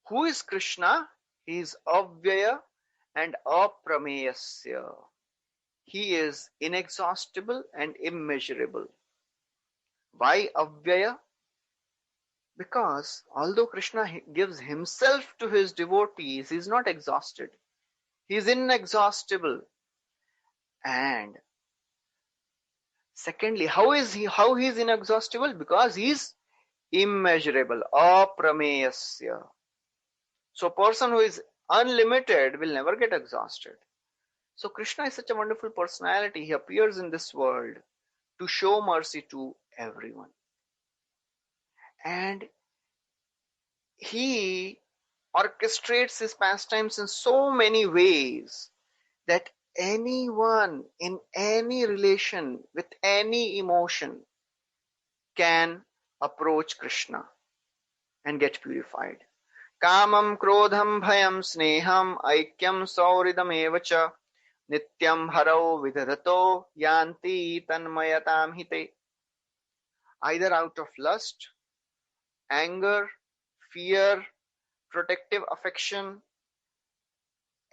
who is Krishna? He is Avyaya and Aprameyasya. He is inexhaustible and immeasurable. Why Avyaya? Because although Krishna gives himself to his devotees, he is not exhausted. He is inexhaustible. And secondly, how he is inexhaustible? Because he is immeasurable, aprameyasya. So a person who is unlimited will never get exhausted. So Krishna is such a wonderful personality. He appears in this world to show mercy to everyone. And he orchestrates his pastimes in so many ways that anyone in any relation with any emotion can approach Krishna and get purified. Kamam krodham bhayam sneham aikyam sauridam evacha nityam harau vidhadato yanti tanmayatam hite. Either out of lust, anger, fear, protective affection,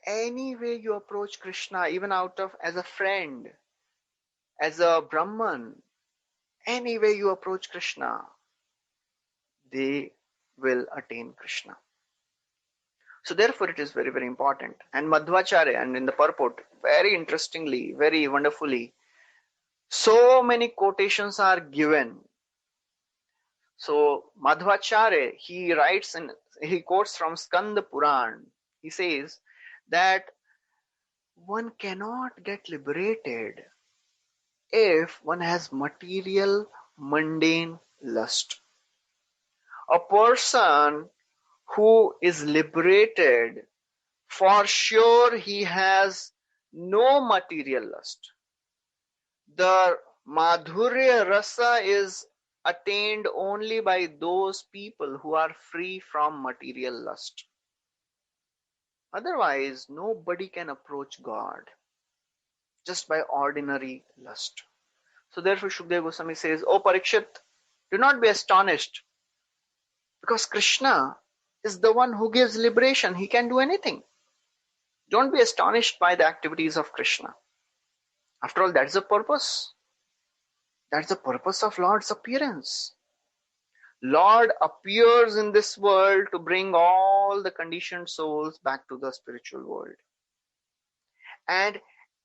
any way you approach Krishna, even out of as a friend, as a Brahman, any way you approach Krishna, they will attain Krishna. So therefore it is very, very important. And Madhvacharya, and in the purport, very interestingly, very wonderfully, so many quotations are given. So Madhvacharya, he writes and he quotes from Skanda Puran. He says that one cannot get liberated if one has material, mundane lust. A person who is liberated, for sure he has no material lust. The Madhurya Rasa is attained only by those people who are free from material lust. Otherwise, nobody can approach God just by ordinary lust. So therefore, Sukadeva Goswami says, O Parikshit, do not be astonished, because Krishna is the one who gives liberation. He can do anything. Don't be astonished by the activities of Krishna. After all, that's the purpose. That's the purpose of Lord's appearance. Lord appears in this world to bring all the conditioned souls back to the spiritual world. And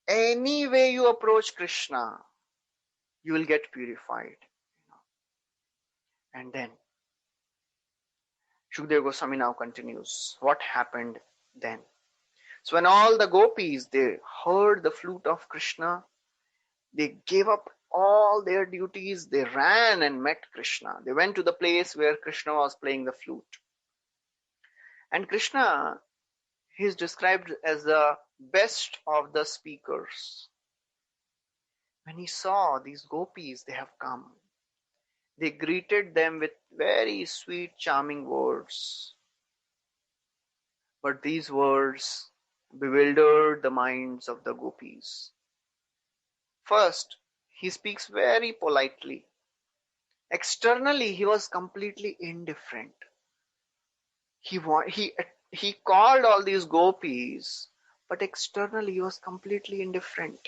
any way you approach Krishna, you will get purified. And then Sukadeva Goswami now continues. What happened then? So when all the gopis, they heard the flute of Krishna, they gave up all their duties, they ran and met Krishna. They went to the place where Krishna was playing the flute. And Krishna, he is described as the best of the speakers. When he saw these gopis, they have come. They greeted them with very sweet, charming words. But these words bewildered the minds of the gopis. First, He speaks very politely. Externally, he was completely indifferent. He called all these gopis, but externally he was completely indifferent.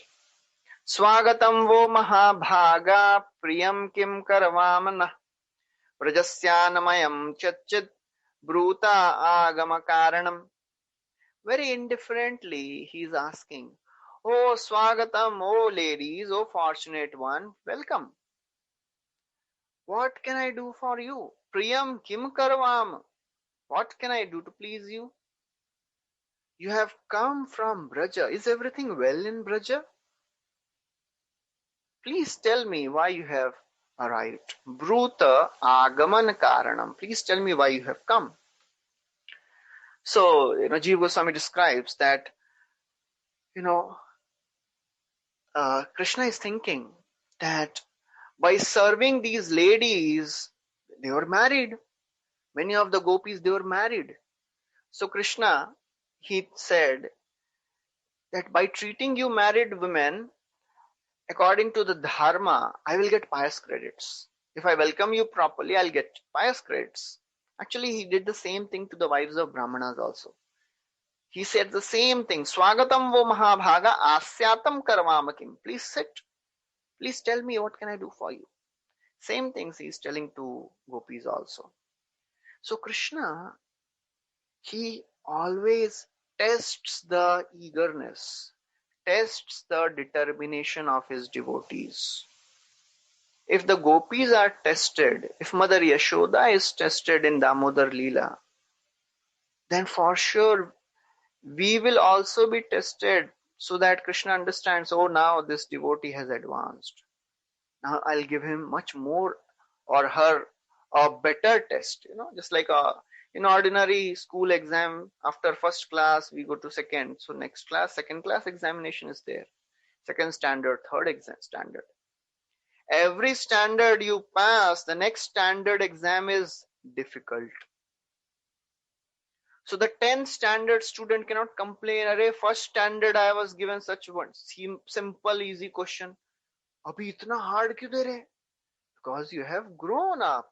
Swagatam vo mahabhaga priyam kim karavamana Vrajasyanmayam chachit bruta agama karanam. Very indifferently he is asking, Oh Swagatam, oh ladies, oh fortunate one, welcome. What can I do for you? Priyam kim karvam. What can I do to please you? You have come from Braja. Is everything well in Braja? Please tell me why you have arrived. Bruta agaman karanam. Please tell me why you have come. So, Jiva Goswami describes that, Krishna is thinking that by serving these ladies, they were married. Many of the gopis, they were married. So Krishna, he said that by treating you married women according to the dharma, I will get pious credits. If I welcome you properly, I'll get pious credits. Actually, he did the same thing to the wives of Brahmanas also. He said the same thing. Swagatam vo mahabhaga asyatam karvamakim. Please sit. Please tell me what can I do for you. Same things he is telling to gopis also. So Krishna, he always tests the eagerness, tests the determination of his devotees. If the gopis are tested, if Mother Yashoda is tested in Damodar Leela, then for sure we will also be tested so that Krishna understands, oh, now this devotee has advanced. Now I'll give him much more or her a better test. Just like in ordinary school exam, after first class, we go to second. So next class, second class examination is there. Second standard, third exam standard. Every standard you pass, the next standard exam is difficult. So the 10th standard student cannot complain, Array, first standard I was given such one simple, easy question. Abhi itna hard kyun de rahe? Because you have grown up.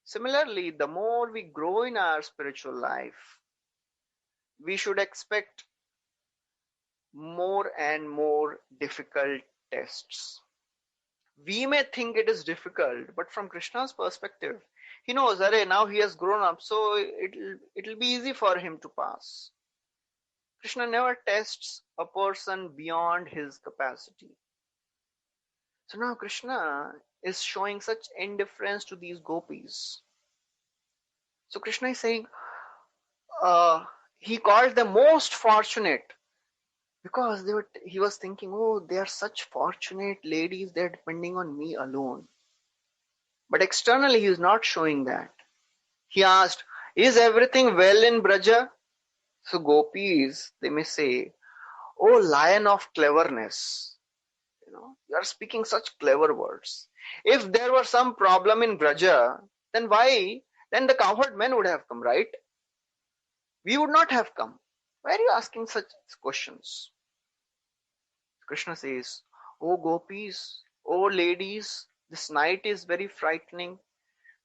Similarly, the more we grow in our spiritual life, we should expect more and more difficult tests. We may think it is difficult, but from Krishna's perspective, he knows, Array, now he has grown up, so it'll be easy for him to pass. Krishna never tests a person beyond his capacity. So now Krishna is showing such indifference to these gopis. So Krishna is saying, he called them most fortunate because he was thinking, oh, they are such fortunate ladies, they're depending on me alone. But externally, he is not showing that. He asked, is everything well in Braja? So gopis, they may say, oh, lion of cleverness, you are speaking such clever words. If there were some problem in Braja, then why? Then the cowherd men would have come, right? We would not have come. Why are you asking such questions? Krishna says, oh gopis, oh ladies, this night is very frightening.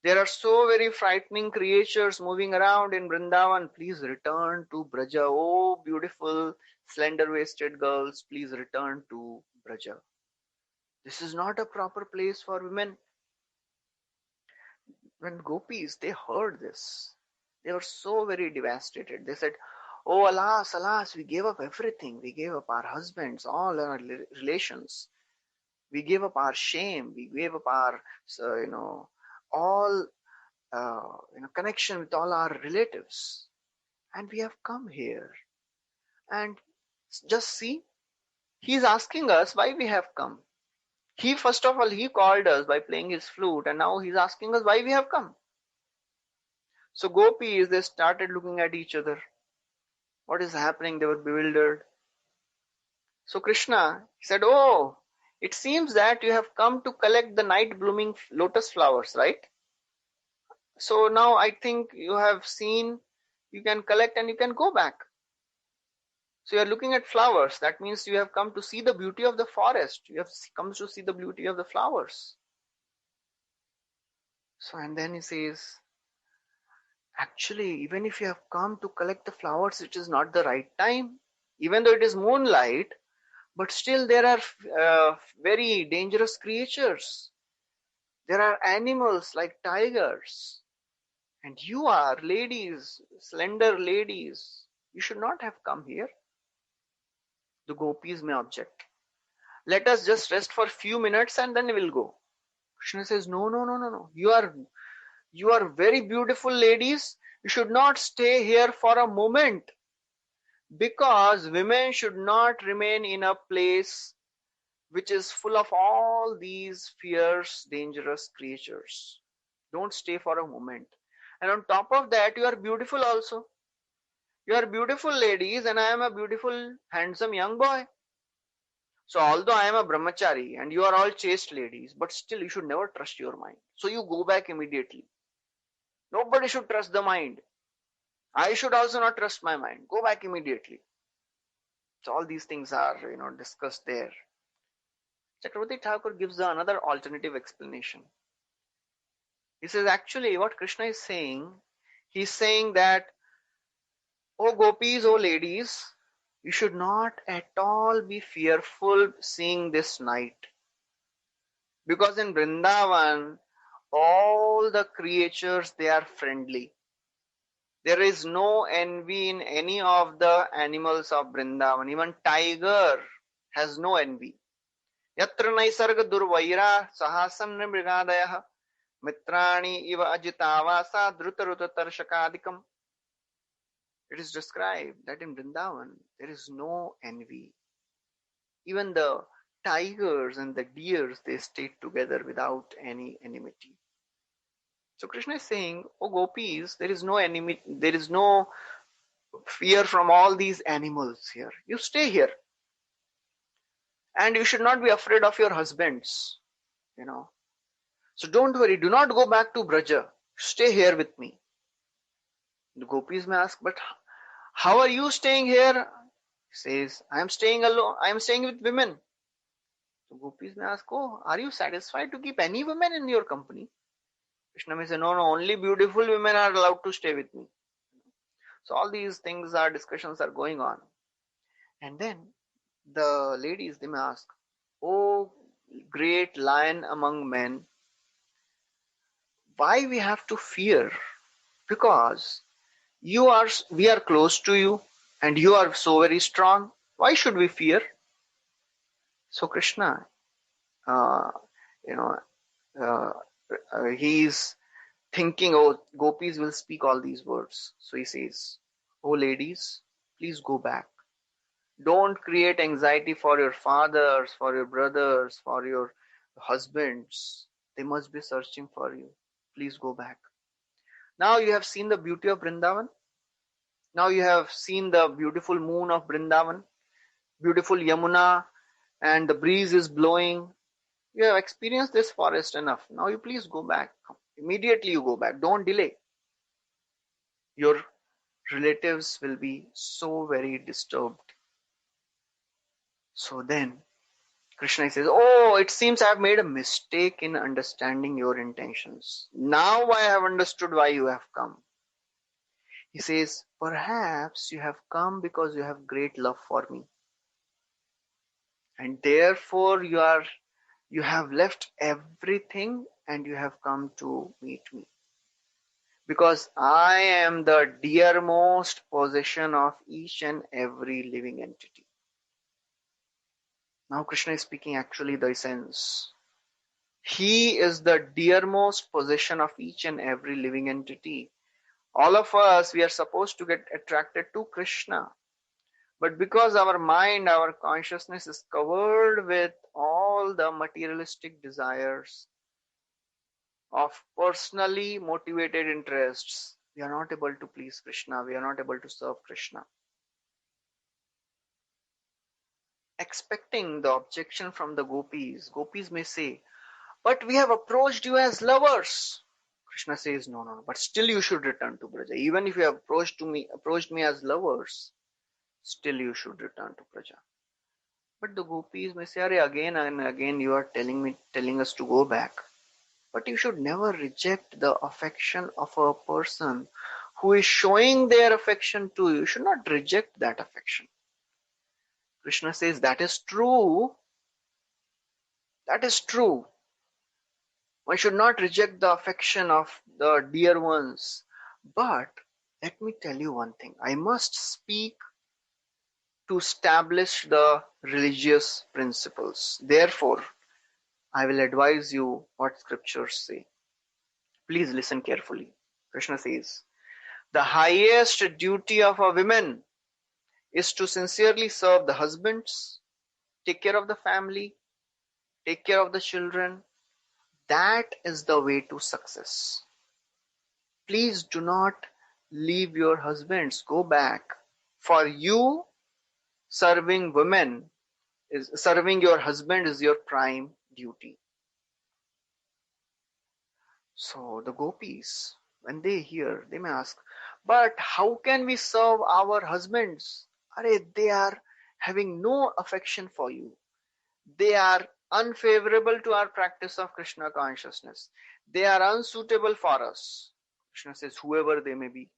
There are so very frightening creatures moving around in Vrindavan. Please return to Braja. Oh beautiful slender-waisted girls, please return to Braja. This is not a proper place for women. When gopis, they heard this, they were so very devastated. They said, oh alas, alas, we gave up everything. We gave up our husbands, all our relations. We gave up our shame. We gave up our, all, connection with all our relatives. And we have come here. And just see, he's asking us why we have come. First of all, he called us by playing his flute, and now he's asking us why we have come. So gopis, they started looking at each other. What is happening? They were bewildered. So Krishna said, oh, it seems that you have come to collect the night blooming lotus flowers, right? So now I think you have seen, you can collect and you can go back. So you are looking at flowers. That means you have come to see the beauty of the forest. You have come to see the beauty of the flowers. So, and then he says, actually, even if you have come to collect the flowers, it is not the right time. Even though it is moonlight, but still there are very dangerous creatures. There are animals like tigers. And you are ladies, slender ladies. You should not have come here. The gopis may object. Let us just rest for a few minutes and then we'll go. Krishna says, no, no, no, no, no. You are very beautiful ladies. You should not stay here for a moment, because women should not remain in a place which is full of all these fierce, dangerous creatures. Don't stay for a moment. And on top of that, you are beautiful also. You are beautiful ladies, and I am a beautiful, handsome young boy. So although I am a brahmachari and you are all chaste ladies, but still you should never trust your mind. So you go back immediately. Nobody should trust the mind. I should also not trust my mind. Go back immediately. So all these things are, discussed there. Chakravarti Thakur gives another alternative explanation. He says, actually, what Krishna is saying, he's saying that, oh gopis, oh ladies, you should not at all be fearful seeing this night. Because in Vrindavan, all the creatures, they are friendly. There is no envy in any of the animals of Vrindavan. Even tiger has no envy. Yatra naisarga durvaira sahasan mrigadaya mitrani iva ajitavasa drutarutatarshakadikam. It is described that in Vrindavan there is no envy. Even the tigers and the deers, they stay together without any enmity. So Krishna is saying, oh gopis, there is no enemy, there is no fear from all these animals here. You stay here. And you should not be afraid of your husbands. So don't worry, do not go back to Braja. Stay here with me. The gopis may ask, but how are you staying here? He says, I am staying alone. I am staying with women. So gopis may ask, oh, are you satisfied to keep any women in your company? Krishna may say, no, no, only beautiful women are allowed to stay with me. So all these things are, discussions are going on. And then the ladies, they may ask, oh, great lion among men, why we have to fear? Because we are close to you and you are so very strong. Why should we fear? So Krishna, he's thinking, oh, gopis will speak all these words. So he says, oh ladies, please go back. Don't create anxiety for your fathers, for your brothers, for your husbands. They must be searching for you. Please go back. Now you have seen the beauty of Vrindavan. Now you have seen the beautiful moon of Vrindavan, beautiful Yamuna, and the breeze is blowing. You have experienced this forest enough. Now you please go back. Immediately you go back. Don't delay. Your relatives will be so very disturbed. So then Krishna says, oh, it seems I have made a mistake in understanding your intentions. Now I have understood why you have come. He says, perhaps you have come because you have great love for me. And therefore you have left everything and you have come to meet me. Because I am the dearmost possession of each and every living entity. Now Krishna is speaking actually the essence. He is the dearmost possession of each and every living entity. All of us, we are supposed to get attracted to Krishna. But because our mind, our consciousness is covered with all the materialistic desires of personally motivated interests, we are not able to please Krishna. We are not able to serve Krishna. Expecting the objection from the gopis may say, but we have approached you as lovers. Krishna says, no, but still you should return to Braja. Even if you have approached me as lovers, still you should return to Praja. But the gopis may say, "Arey, again and again you are telling us to go back." But you should never reject the affection of a person who is showing their affection to you. You should not reject that affection. Krishna says, that is true. That is true. One should not reject the affection of the dear ones. But let me tell you one thing. I must speak to establish the religious principles. Therefore, I will advise you what scriptures say. Please listen carefully. Krishna says, the highest duty of a woman is to sincerely serve the husbands, take care of the family, take care of the children. That is the way to success. Please do not leave your husbands. Go back. For you, serving your husband is your prime duty. So the gopis, when they hear, they may ask, but how can we serve our husbands? They are having no affection for you. They are unfavorable to our practice of Krishna consciousness. They are unsuitable for us. Krishna says, whoever they may be.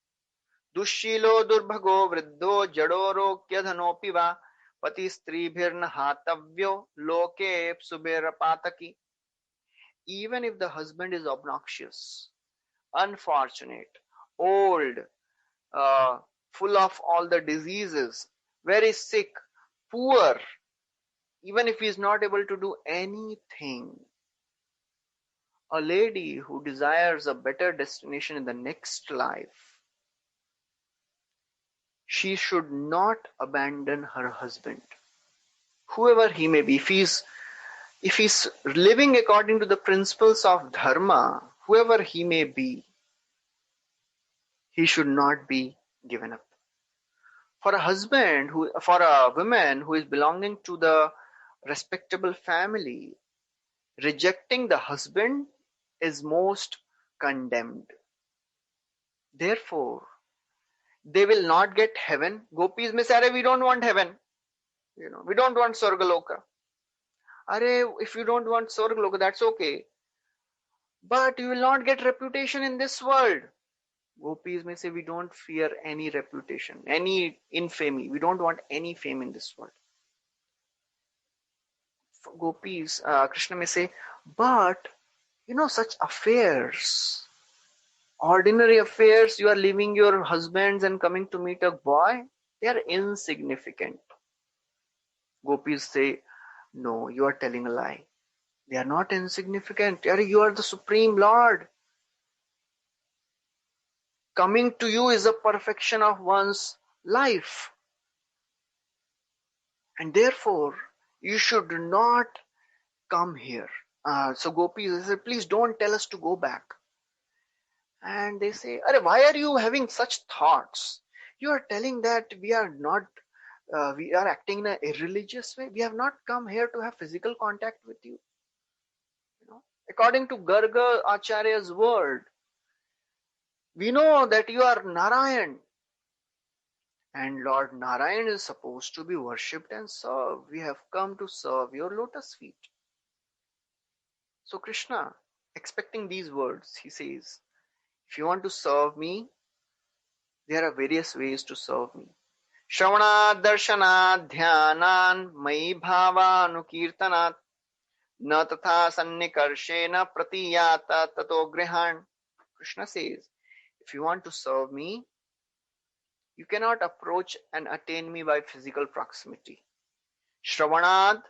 Dushilo durbhago vriddho jadoro kyadhanopi va pati stribhirna hatavyo loke subirapataki. Even if the husband is obnoxious, unfortunate, old, full of all the diseases, very sick, poor, even if he is not able to do anything, a lady who desires a better destination in the next life, she should not abandon her husband, whoever he may be. If he's living according to the principles of dharma, whoever he may be, he should not be given up. For a woman who is belonging to the respectable family, rejecting the husband is most condemned. Therefore, they will not get heaven. Gopis may say, we don't want heaven. We don't want Swargaloka. If you don't want Swargaloka, that's okay. But you will not get reputation in this world. Gopis may say, we don't fear any reputation, any infamy. We don't want any fame in this world. For gopis, Krishna may say, but such affairs, ordinary affairs, you are leaving your husbands and coming to meet a boy, they are insignificant. Gopis say, no, you are telling a lie. They are not insignificant. You are the Supreme Lord. Coming to you is a perfection of one's life. And therefore, you should not come here. So gopis say, please don't tell us to go back. And they say, why are you having such thoughts? You are telling that we are acting in an irreligious way. We have not come here to have physical contact with you. According to Garga Acharya's word, we know that you are Narayan. And Lord Narayan is supposed to be worshipped and served. We have come to serve your lotus feet. So Krishna, expecting these words, he says, if you want to serve me, there are various ways to serve me. Shravanat darshanat dhyanan mai bhavanukirtanat na tatha sannikarshena pratiyata tato grihan. Krishna says, if you want to serve me, you cannot approach and attain me by physical proximity. Shravanat,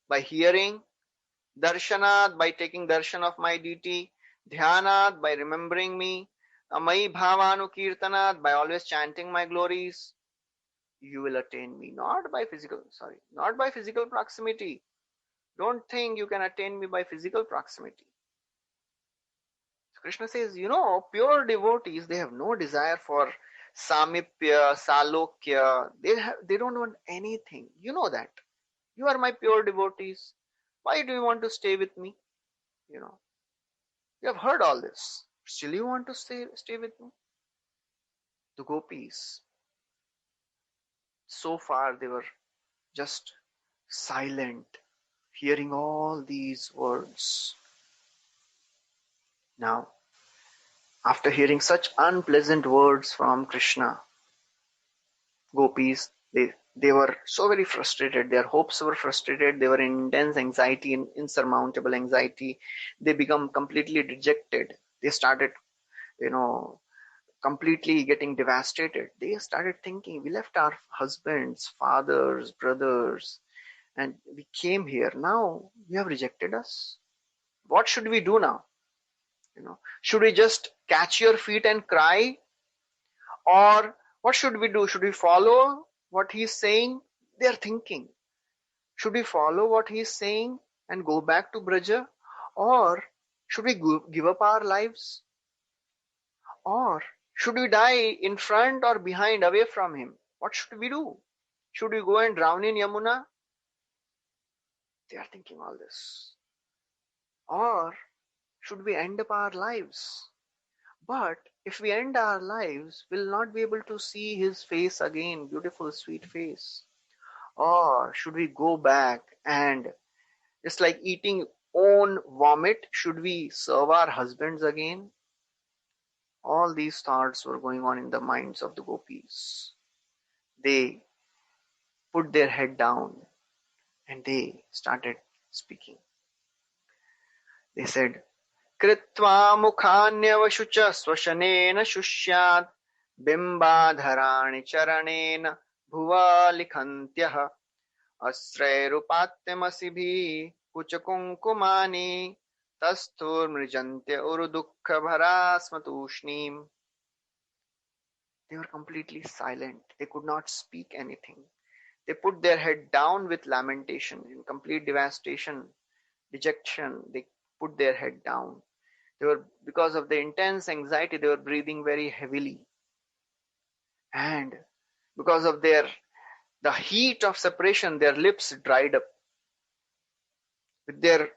by hearing. Darshanat, by taking darshan of my deity. Dhyanat, by remembering me. Mai bhavanukirtanat, by always chanting my glories. You will attain me, not by physical proximity. Don't think you can attain me by physical proximity. So Krishna says, pure devotees, they have no desire for samipya, salokya. They don't want anything. You know that. You are my pure devotees. Why do you want to stay with me? You have heard all this. Still you want to stay with me? The gopis, So far they were just silent, hearing all these words. Now, after hearing such unpleasant words from Krishna, gopis, they were so very frustrated. Their hopes were frustrated. They were in intense anxiety, in insurmountable anxiety. They become completely dejected. They started, you know, completely getting devastated. They started thinking, we left our husbands, fathers, brothers, and we came here. Now you have rejected us. What should we do now? Should we just catch your feet and cry, or what should we do? Should we follow what he's saying? They are thinking, should we follow what he's saying and go back to Braja, or should we give up our lives, or should we die in front or behind, away from him? What should we do? Should we go and drown in Yamuna? They are thinking all this. Or should we end up our lives? But if we end our lives, we'll not be able to see his face again, beautiful, sweet face. Or should we go back and it's like eating own vomit? Should we serve our husbands again? All these thoughts were going on in the minds of the gopis. They put their head down and they started speaking. They said, Kritva mukhanyavashucha swashanena shusyat bimbadharani charanena bhuva likhantyah asrairupatyamasibi kuchakunkumani tasthur mrijantya urudukha bharasmatushnim. They were completely silent. They could not speak anything. They put their head down with lamentation, in complete devastation, dejection. They put their head down. They were, because of the intense anxiety, they were breathing very heavily. And because of the heat of separation, their lips dried up. With their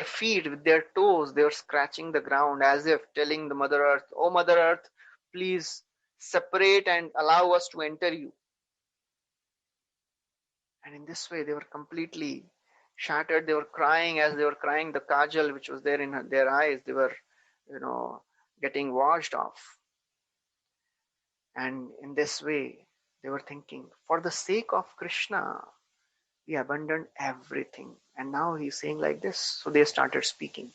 feet, with their toes, they were scratching the ground as if telling the Mother Earth, "Oh Mother Earth, please separate and allow us to enter you." And in this way, they were completely shattered. They were crying. As they were crying, the kajal which was there in their eyes, they were, getting washed off. And in this way, they were thinking, for the sake of Krishna, we abandoned everything. And now he's saying like this. So they started speaking.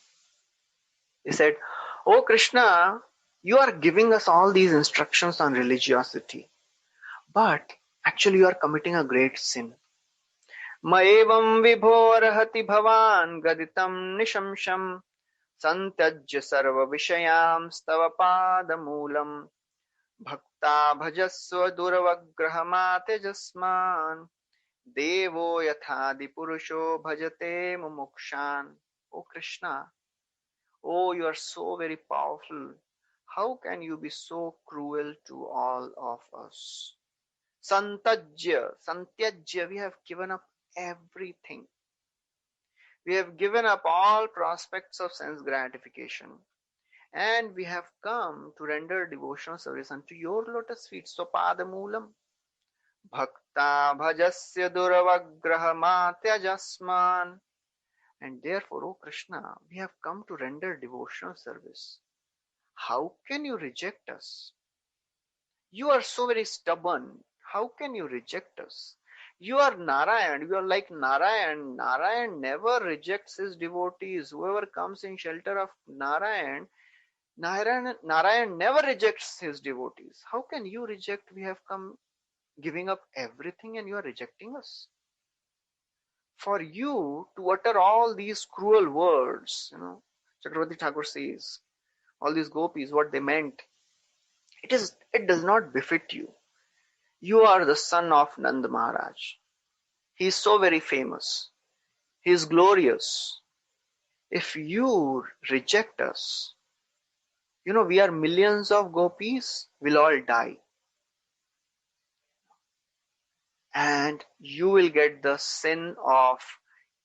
They said, "Oh Krishna, you are giving us all these instructions on religiosity, but actually you are committing a great sin. Maevam vibhorahati bhavan gaditam nishamsham santyajya sarva vishayam stava padamulam bhakta bhajasva duravagrahamate jasman devo yathadi purusho bhajate mumukshan." Oh Krishna, oh, you are so very powerful. How can you be so cruel to all of us? Santyajya, we have given up everything. We have given up all prospects of sense gratification. And we have come to render devotional service unto your lotus feet. So padamulam. Bhakta bhajasya duravagrahamatya jasman. And therefore, O Krishna, we have come to render devotional service. How can you reject us? You are so very stubborn. How can you reject us? You are Narayan. You are like Narayan. Narayan never rejects his devotees. Whoever comes in shelter of Narayan, Narayan never rejects his devotees. How can you reject? We have come giving up everything and you are rejecting us. For you to utter all these cruel words, Chakravarti Thakur says, all these gopis, what they meant, it does not befit you. You are the son of Nanda Maharaj. He is so very famous. He is glorious. If you reject us, we are millions of gopis, will all die. And you will get the sin of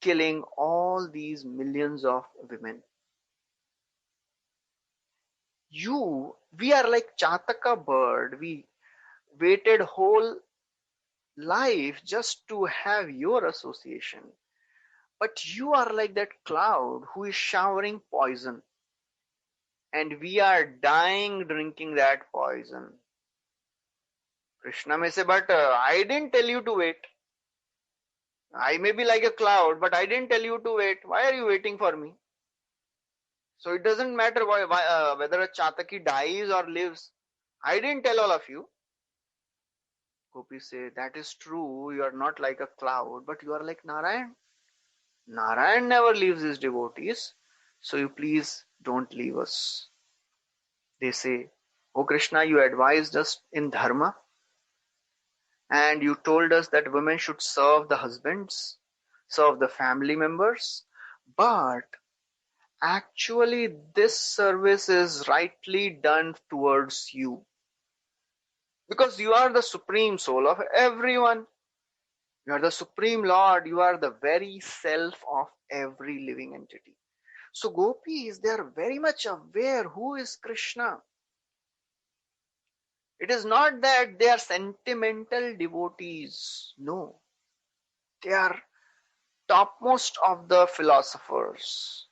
killing all these millions of women. We are like Chataka bird. We waited whole life just to have your association. But you are like that cloud who is showering poison, and we are dying drinking that poison. Krishna may say, but I didn't tell you to wait. I may be like a cloud, but I didn't tell you to wait. Why are you waiting for me? So it doesn't matter whether a Chataki dies or lives. I didn't tell all of you. Gopis say, that is true. You are not like a cloud, but you are like Narayan. Narayan never leaves his devotees. So you please don't leave us. They say, oh Krishna, you advised us in dharma and you told us that women should serve the husbands, serve the family members. But actually, this service is rightly done towards you. Because you are the supreme soul of everyone. You are the supreme Lord. You are the very self of every living entity. So gopis, they are very much aware who is Krishna. It is not that they are sentimental devotees. No. They are topmost of the philosophers.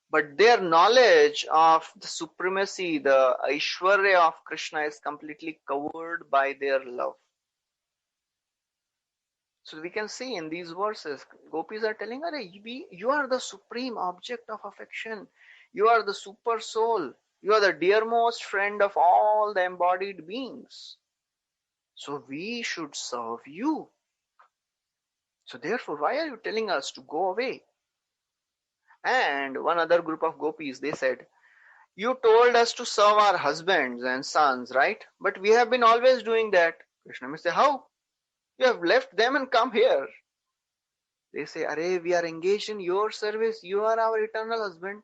But their knowledge of the supremacy, the Aishwarya of Krishna is completely covered by their love. So we can see in these verses, gopis are telling, you are the supreme object of affection. You are the super soul. You are the dearmost friend of all the embodied beings. So we should serve you. So therefore, why are you telling us to go away? And one other group of gopis, they said, you told us to serve our husbands and sons, right? But we have been always doing that. Krishna may say, how? You have left them and come here. They say, Arey, we are engaged in your service. You are our eternal husband.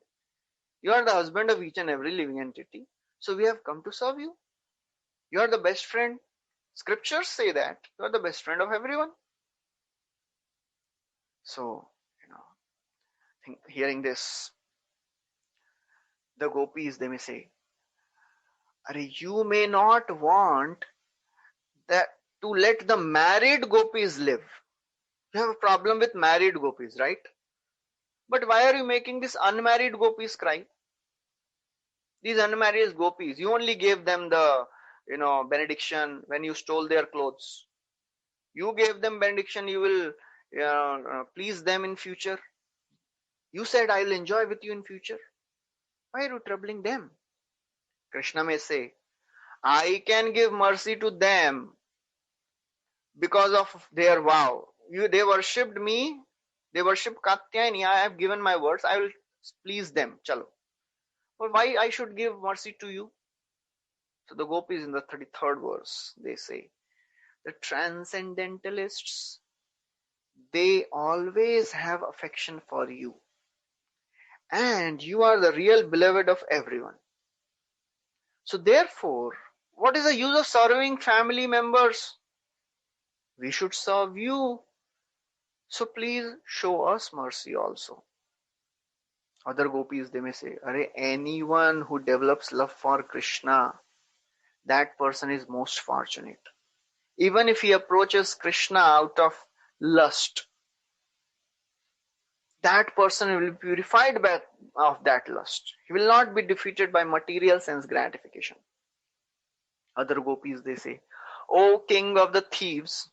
You are the husband of each and every living entity. So we have come to serve you. You are the best friend. Scriptures say that. You are the best friend of everyone. So, hearing this, the gopis, they may say, Arey, you may not want that to let the married gopis live. You have a problem with married gopis, right? But why are you making these unmarried gopis cry? These unmarried gopis, you only gave them the, benediction when you stole their clothes. You gave them benediction, you will please them in future. You said, I will enjoy with you in future. Why are you troubling them? Krishna may say, I can give mercy to them because of their vow. They worshipped me, they worshipped Katyayani, I have given my words, I will please them. Chalo. But why I should give mercy to you? So the gopis in the 33rd verse, they say, the transcendentalists, they always have affection for you. And you are the real beloved of everyone. So therefore, what is the use of serving family members? We should serve you. So please show us mercy also. Other gopis, they may say, anyone who develops love for Krishna, that person is most fortunate. Even if he approaches Krishna out of lust, that person will be purified of that lust. He will not be defeated by material sense gratification. Other gopis, they say, O king of the thieves,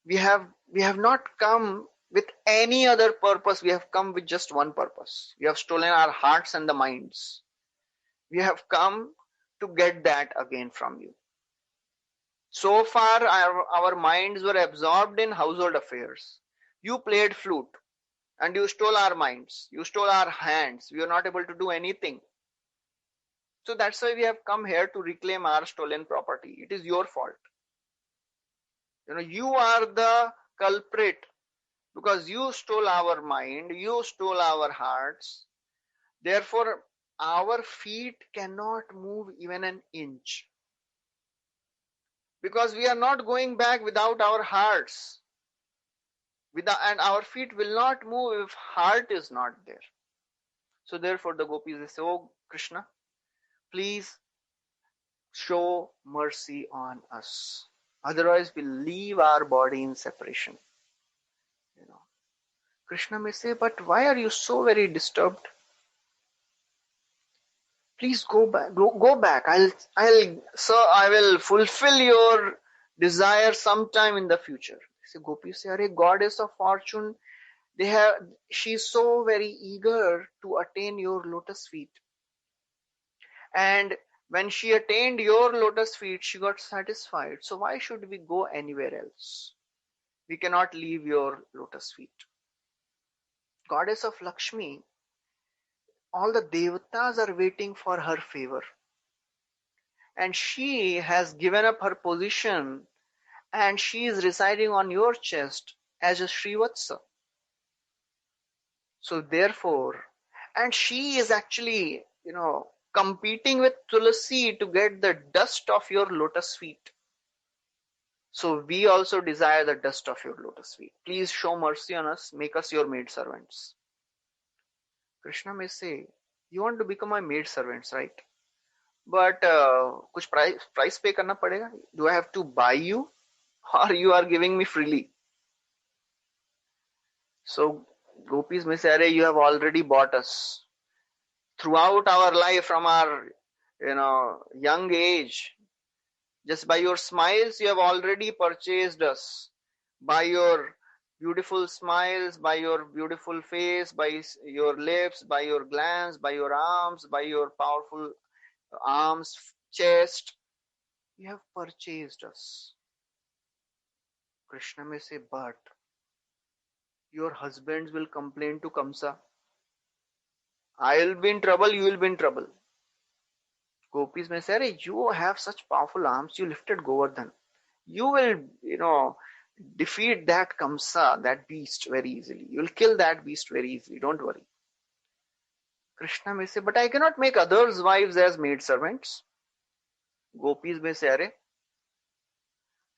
we have not come with any other purpose. We have come with just one purpose. We have stolen our hearts and the minds. We have come to get that again from you. So far, our minds were absorbed in household affairs. You played flute and you stole our minds. You stole our hands. We were not able to do anything. So that's why we have come here to reclaim our stolen property. It is your fault. You are the culprit because you stole our mind, you stole our hearts. Therefore, our feet cannot move even an inch. Because we are not going back without our hearts. And our feet will not move if heart is not there. So therefore the gopis say, oh Krishna, please show mercy on us. Otherwise, we'll leave our body in separation. You know, Krishna may say, but why are you so very disturbed? Please go back. Go back. Sir, I will fulfill your desire sometime in the future. So Gopi say, Are goddess of fortune, she's so very eager to attain your lotus feet. And when she attained your lotus feet, she got satisfied. So why should we go anywhere else? We cannot leave your lotus feet. Goddess of Lakshmi, all the devatas are waiting for her favor. And she has given up her position and she is residing on your chest as a Srivatsa. So therefore, and she is actually, competing with Tulasi to get the dust of your lotus feet. So we also desire the dust of your lotus feet. Please show mercy on us, make us your maid servants. Krishna may say, you want to become my maid servants, right? But कुछ price pay करना पड़ेगा? Do I have to buy you? Or you are giving me freely? So gopis may say, you have already bought us. Throughout our life, from our young age, just by your smiles, you have already purchased us. By your beautiful smiles, by your beautiful face, by your lips, by your glance, by your arms, by your powerful arms, chest, you have purchased us. Krishna may say, but your husbands will complain to Kamsa. I will be in trouble, you will be in trouble. Gopis may say, you have such powerful arms, you lifted Govardhan. You will, defeat that Kamsa, that beast, very easily. You will kill that beast very easily, don't worry. Krishna may say, but I cannot make others' wives as maidservants. Gopis may say,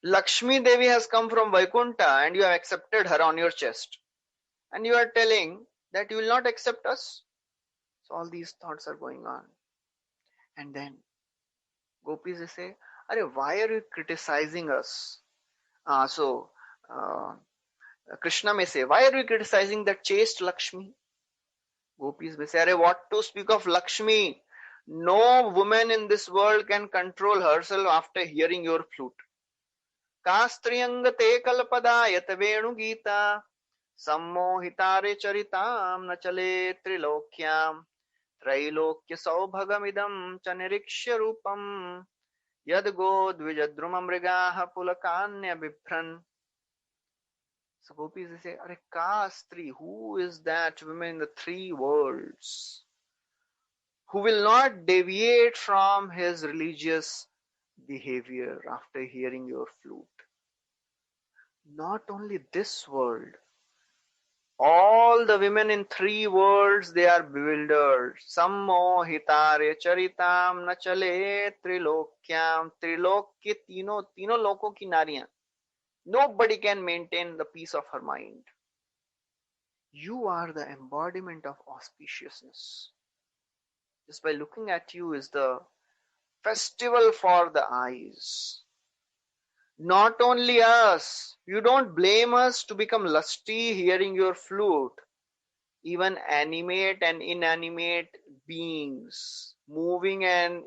Lakshmi Devi has come from Vaikuntha and you have accepted her on your chest. And you are telling that you will not accept us. So all these thoughts are going on. And then Gopis say, why are you criticizing us? Krishna may say, why are you criticizing that chaste Lakshmi? Gopis may say, what to speak of Lakshmi? No woman in this world can control herself after hearing your flute. Kastriyanga te kalpada yat venu gita sammohitare charitam na chale trilokyam trailokya saubhagamidam chanirikshya rupam yad go dvijadruma mrigaha pulakanya bibhran. So Gopis say, Kastri, who is that woman in the three worlds who will not deviate from his religious behavior after hearing your flute? Not only this world, all the women in three worlds, they are bewildered. Sammo hitare charitam na chale trilokyam. Trilokya, tino loko ki nariyan. Nobody can maintain the peace of her mind. You are the embodiment of auspiciousness. Just by looking at you is the festival for the eyes. Not only us, you don't blame us to become lusty hearing your flute. Even animate and inanimate beings, moving and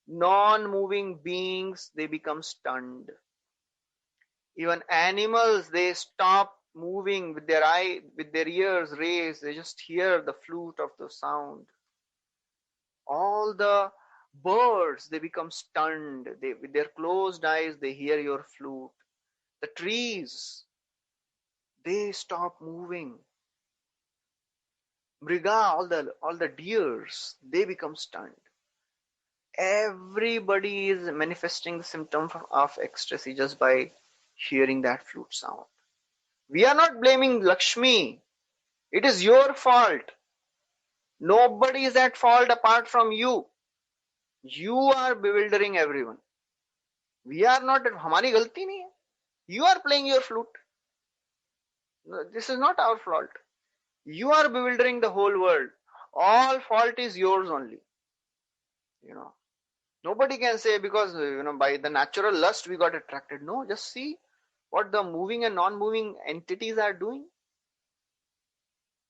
non-moving beings, they become stunned. Even animals, they stop moving with their ears raised. They just hear the flute of the sound. All the birds, they become stunned. With their closed eyes, they hear your flute. The trees, they stop moving. Mriga, all the deers, they become stunned. Everybody is manifesting the symptom of ecstasy just by hearing that flute sound. We are not blaming Lakshmi. It is your fault. Nobody is at fault apart from you. You are bewildering everyone. We are not, हमारी गलती नहीं है. You are playing your flute. This is not our fault. You are bewildering the whole world. All fault is yours only. Nobody can say because by the natural lust we got attracted. No, just see what the moving and non-moving entities are doing.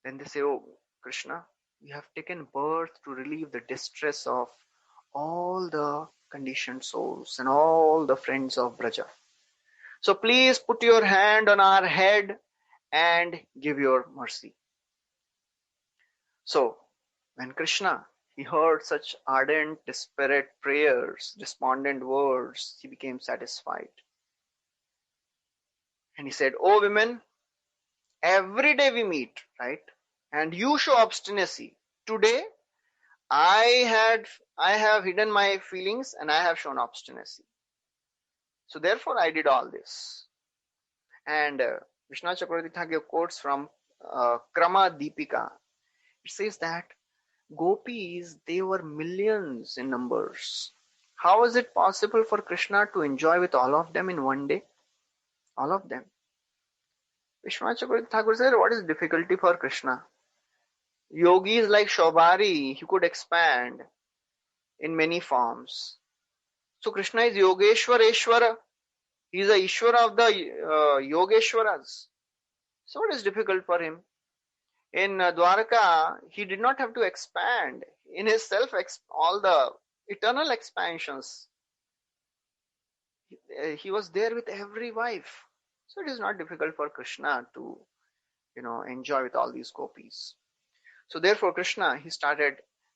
Then they say, oh Krishna, you have taken birth to relieve the distress of all the conditioned souls and all the friends of Braja. So please put your hand on our head and give your mercy. So when Krishna, he heard such ardent, desperate prayers, despondent words, he became satisfied. And he said, oh women, every day we meet, right? And you show obstinacy. Today, I have hidden my feelings and I have shown obstinacy. So therefore, I did all this. And Vishnu Chakravarti Thakur quotes from Krama Deepika. It says that gopis, they were millions in numbers. How is it possible for Krishna to enjoy with all of them in one day? All of them. Vishnu Chakravarti Thakur said, what is difficulty for Krishna? Yogis like Shobhari, he could expand in many forms. So Krishna is Yogeshwareshwara. He is the Ishwara of the Yogeshwaras. So what is difficult for him? In Dwarka, he did not have to expand. In his self, all the eternal expansions, he was there with every wife. So it is not difficult for Krishna to, enjoy with all these gopis. So therefore Krishna, he started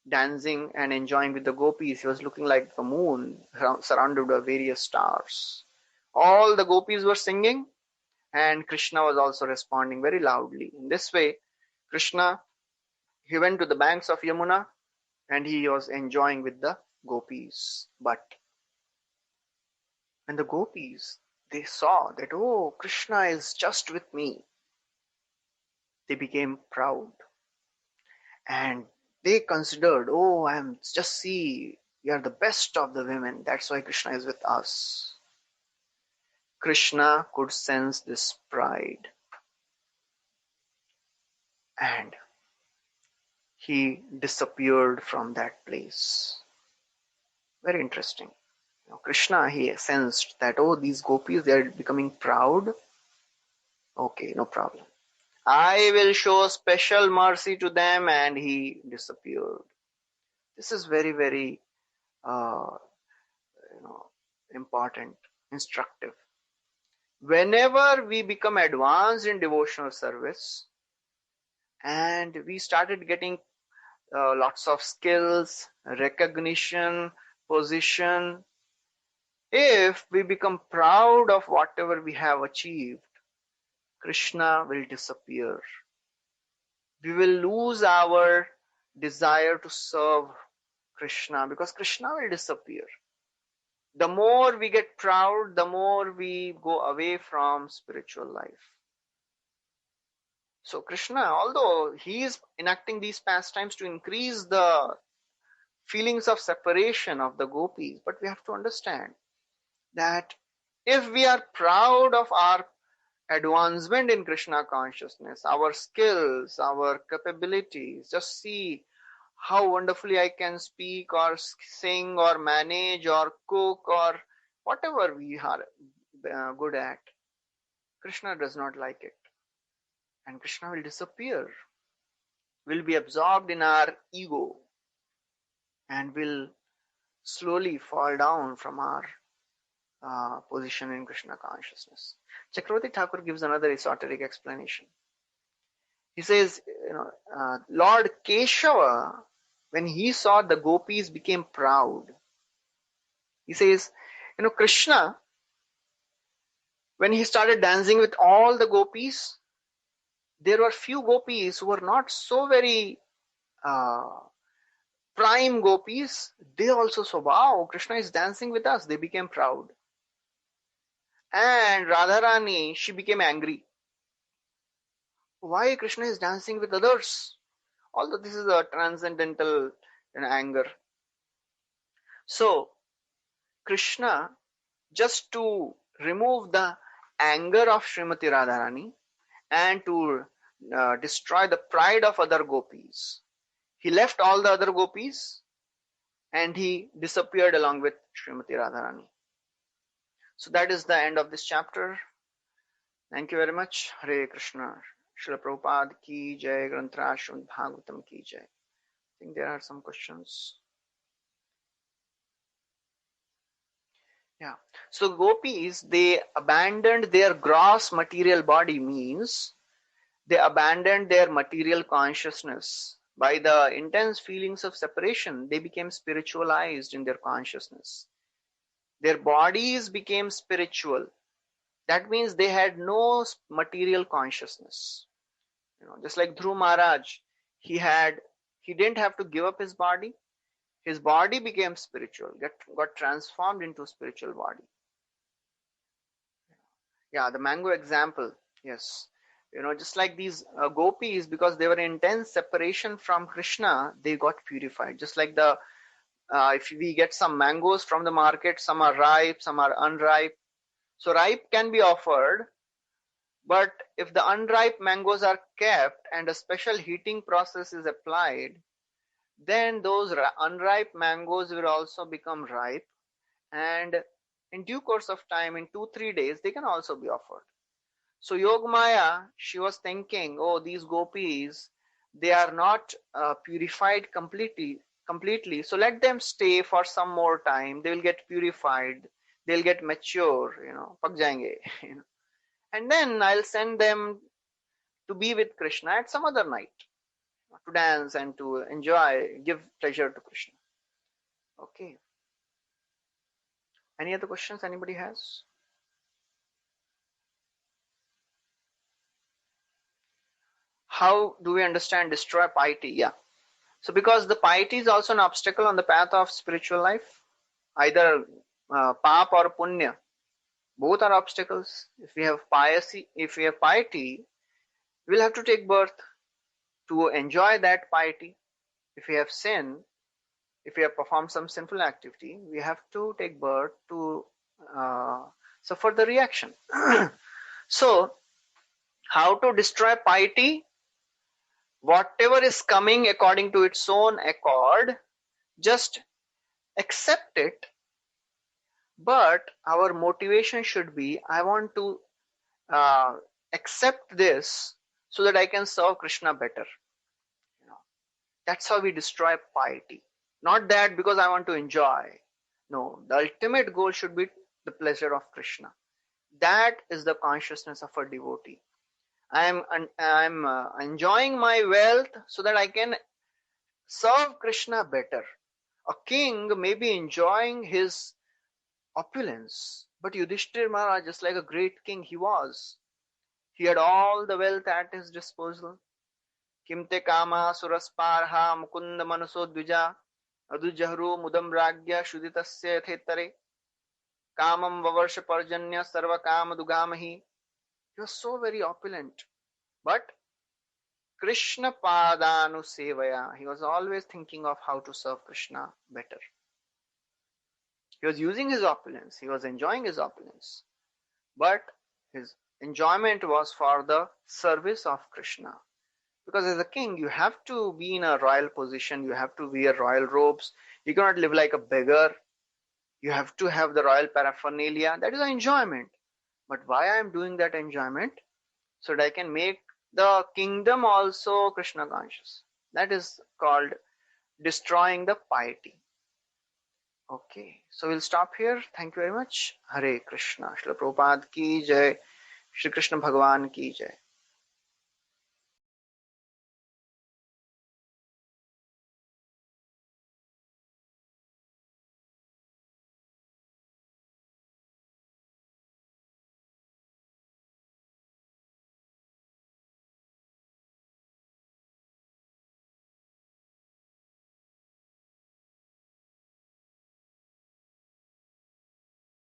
dancing and enjoying with the gopis. He was looking like the moon surrounded by various stars. All the gopis were singing and Krishna was also responding very loudly. In this way, Krishna, he went to the banks of Yamuna and he was enjoying with the gopis. But when the gopis, they saw that, oh, Krishna is just with me, they became proud. And they considered, oh, we are the best of the women. That's why Krishna is with us. Krishna could sense this pride. And he disappeared from that place. Very interesting. Krishna, he sensed that, oh, these gopis, they are becoming proud. Okay, no problem. I will show special mercy to them, and he disappeared. This is very, very important, instructive. Whenever we become advanced in devotional service and we started getting lots of skills, recognition, position, if we become proud of whatever we have achieved, Krishna will disappear. We will lose our desire to serve Krishna because Krishna will disappear. The more we get proud, the more we go away from spiritual life. So Krishna, although he is enacting these pastimes to increase the feelings of separation of the gopis, but we have to understand that if we are proud of our advancement in Krishna consciousness, our skills, our capabilities, just see how wonderfully I can speak or sing or manage or cook or whatever we are good at. Krishna does not like it. And Krishna will disappear, will be absorbed in our ego and will slowly fall down from our position in Krishna consciousness. Chakravarti Thakur gives another esoteric explanation. He says, Lord Keshava, when he saw the gopis became proud, he says, Krishna, when he started dancing with all the gopis, there were few gopis who were not so very prime gopis. They also saw, wow, Krishna is dancing with us. They became proud. And Radharani, she became angry. Why Krishna is dancing with others? Although this is a transcendental anger. So, Krishna, just to remove the anger of Srimati Radharani and to destroy the pride of other gopis, he left all the other gopis and he disappeared along with Srimati Radharani. So that is the end of this chapter. Thank you very much. Hare Krishna. Srila Prabhupada ki jai, Granthra Srimad Bhagavatam ki jai. I think there are some questions. Yeah. So gopis, they abandoned their gross material body, means they abandoned their material consciousness. By the intense feelings of separation, they became spiritualized in their consciousness. Their bodies became spiritual. That means they had no material consciousness. Just like Dhruv Maharaj, he didn't have to give up his body. His body became spiritual, got transformed into a spiritual body. Yeah, the mango example. Yes. Just like these gopis, because they were in intense separation from Krishna, they got purified. Just like if we get some mangoes from the market, some are ripe, some are unripe. So ripe can be offered, but if the unripe mangoes are kept and a special heating process is applied, then those unripe mangoes will also become ripe, and in due course of time, in 2-3 days, they can also be offered. So Yogamaya, she was thinking, oh, these gopis, they are not purified completely. So let them stay for some more time. They will get purified. They'll get mature, pak jayenge, and then I'll send them to be with Krishna at some other night, to dance and to enjoy, give pleasure to Krishna. Okay. Any other questions anybody has? How do we understand destroy piety? Yeah. So because the piety is also an obstacle on the path of spiritual life, either pap or punya, both are obstacles. If we have piety, we'll have to take birth to enjoy that piety. If we have sin, if we have performed some sinful activity, we have to take birth to suffer the reaction. So, how to destroy piety? Whatever is coming according to its own accord, just accept it, but our motivation should be, I want to accept this so that I can serve Krishna better. That's how we destroy piety. Not that because I want to enjoy. No, the ultimate goal should be the pleasure of Krishna. That is the consciousness of a devotee. I'm enjoying my wealth so that I can serve Krishna better. A king may be enjoying his opulence, but Yudhishthir Maharaj, just like a great king he was, he had all the wealth at his disposal. Kimte kama surasparha mukunda manuso dvija adujahru mudam ragya shuditasya thetare kamam vavarsha parjanya sarva kama dugamahi. He was so very opulent, but Krishna padanu sevaya, he was always thinking of how to serve Krishna better. He was using his opulence, he was enjoying his opulence, but his enjoyment was for the service of Krishna. Because as a king, you have to be in a royal position, you have to wear royal robes, you cannot live like a beggar, you have to have the royal paraphernalia. That is an enjoyment. But why I am doing that enjoyment? So that I can make the kingdom also Krishna conscious. That is called destroying the piety. Okay, so we'll stop here. Thank you very much. Hare Krishna. Srila Prabhupada ki jai. Shri Krishna Bhagavan ki jai.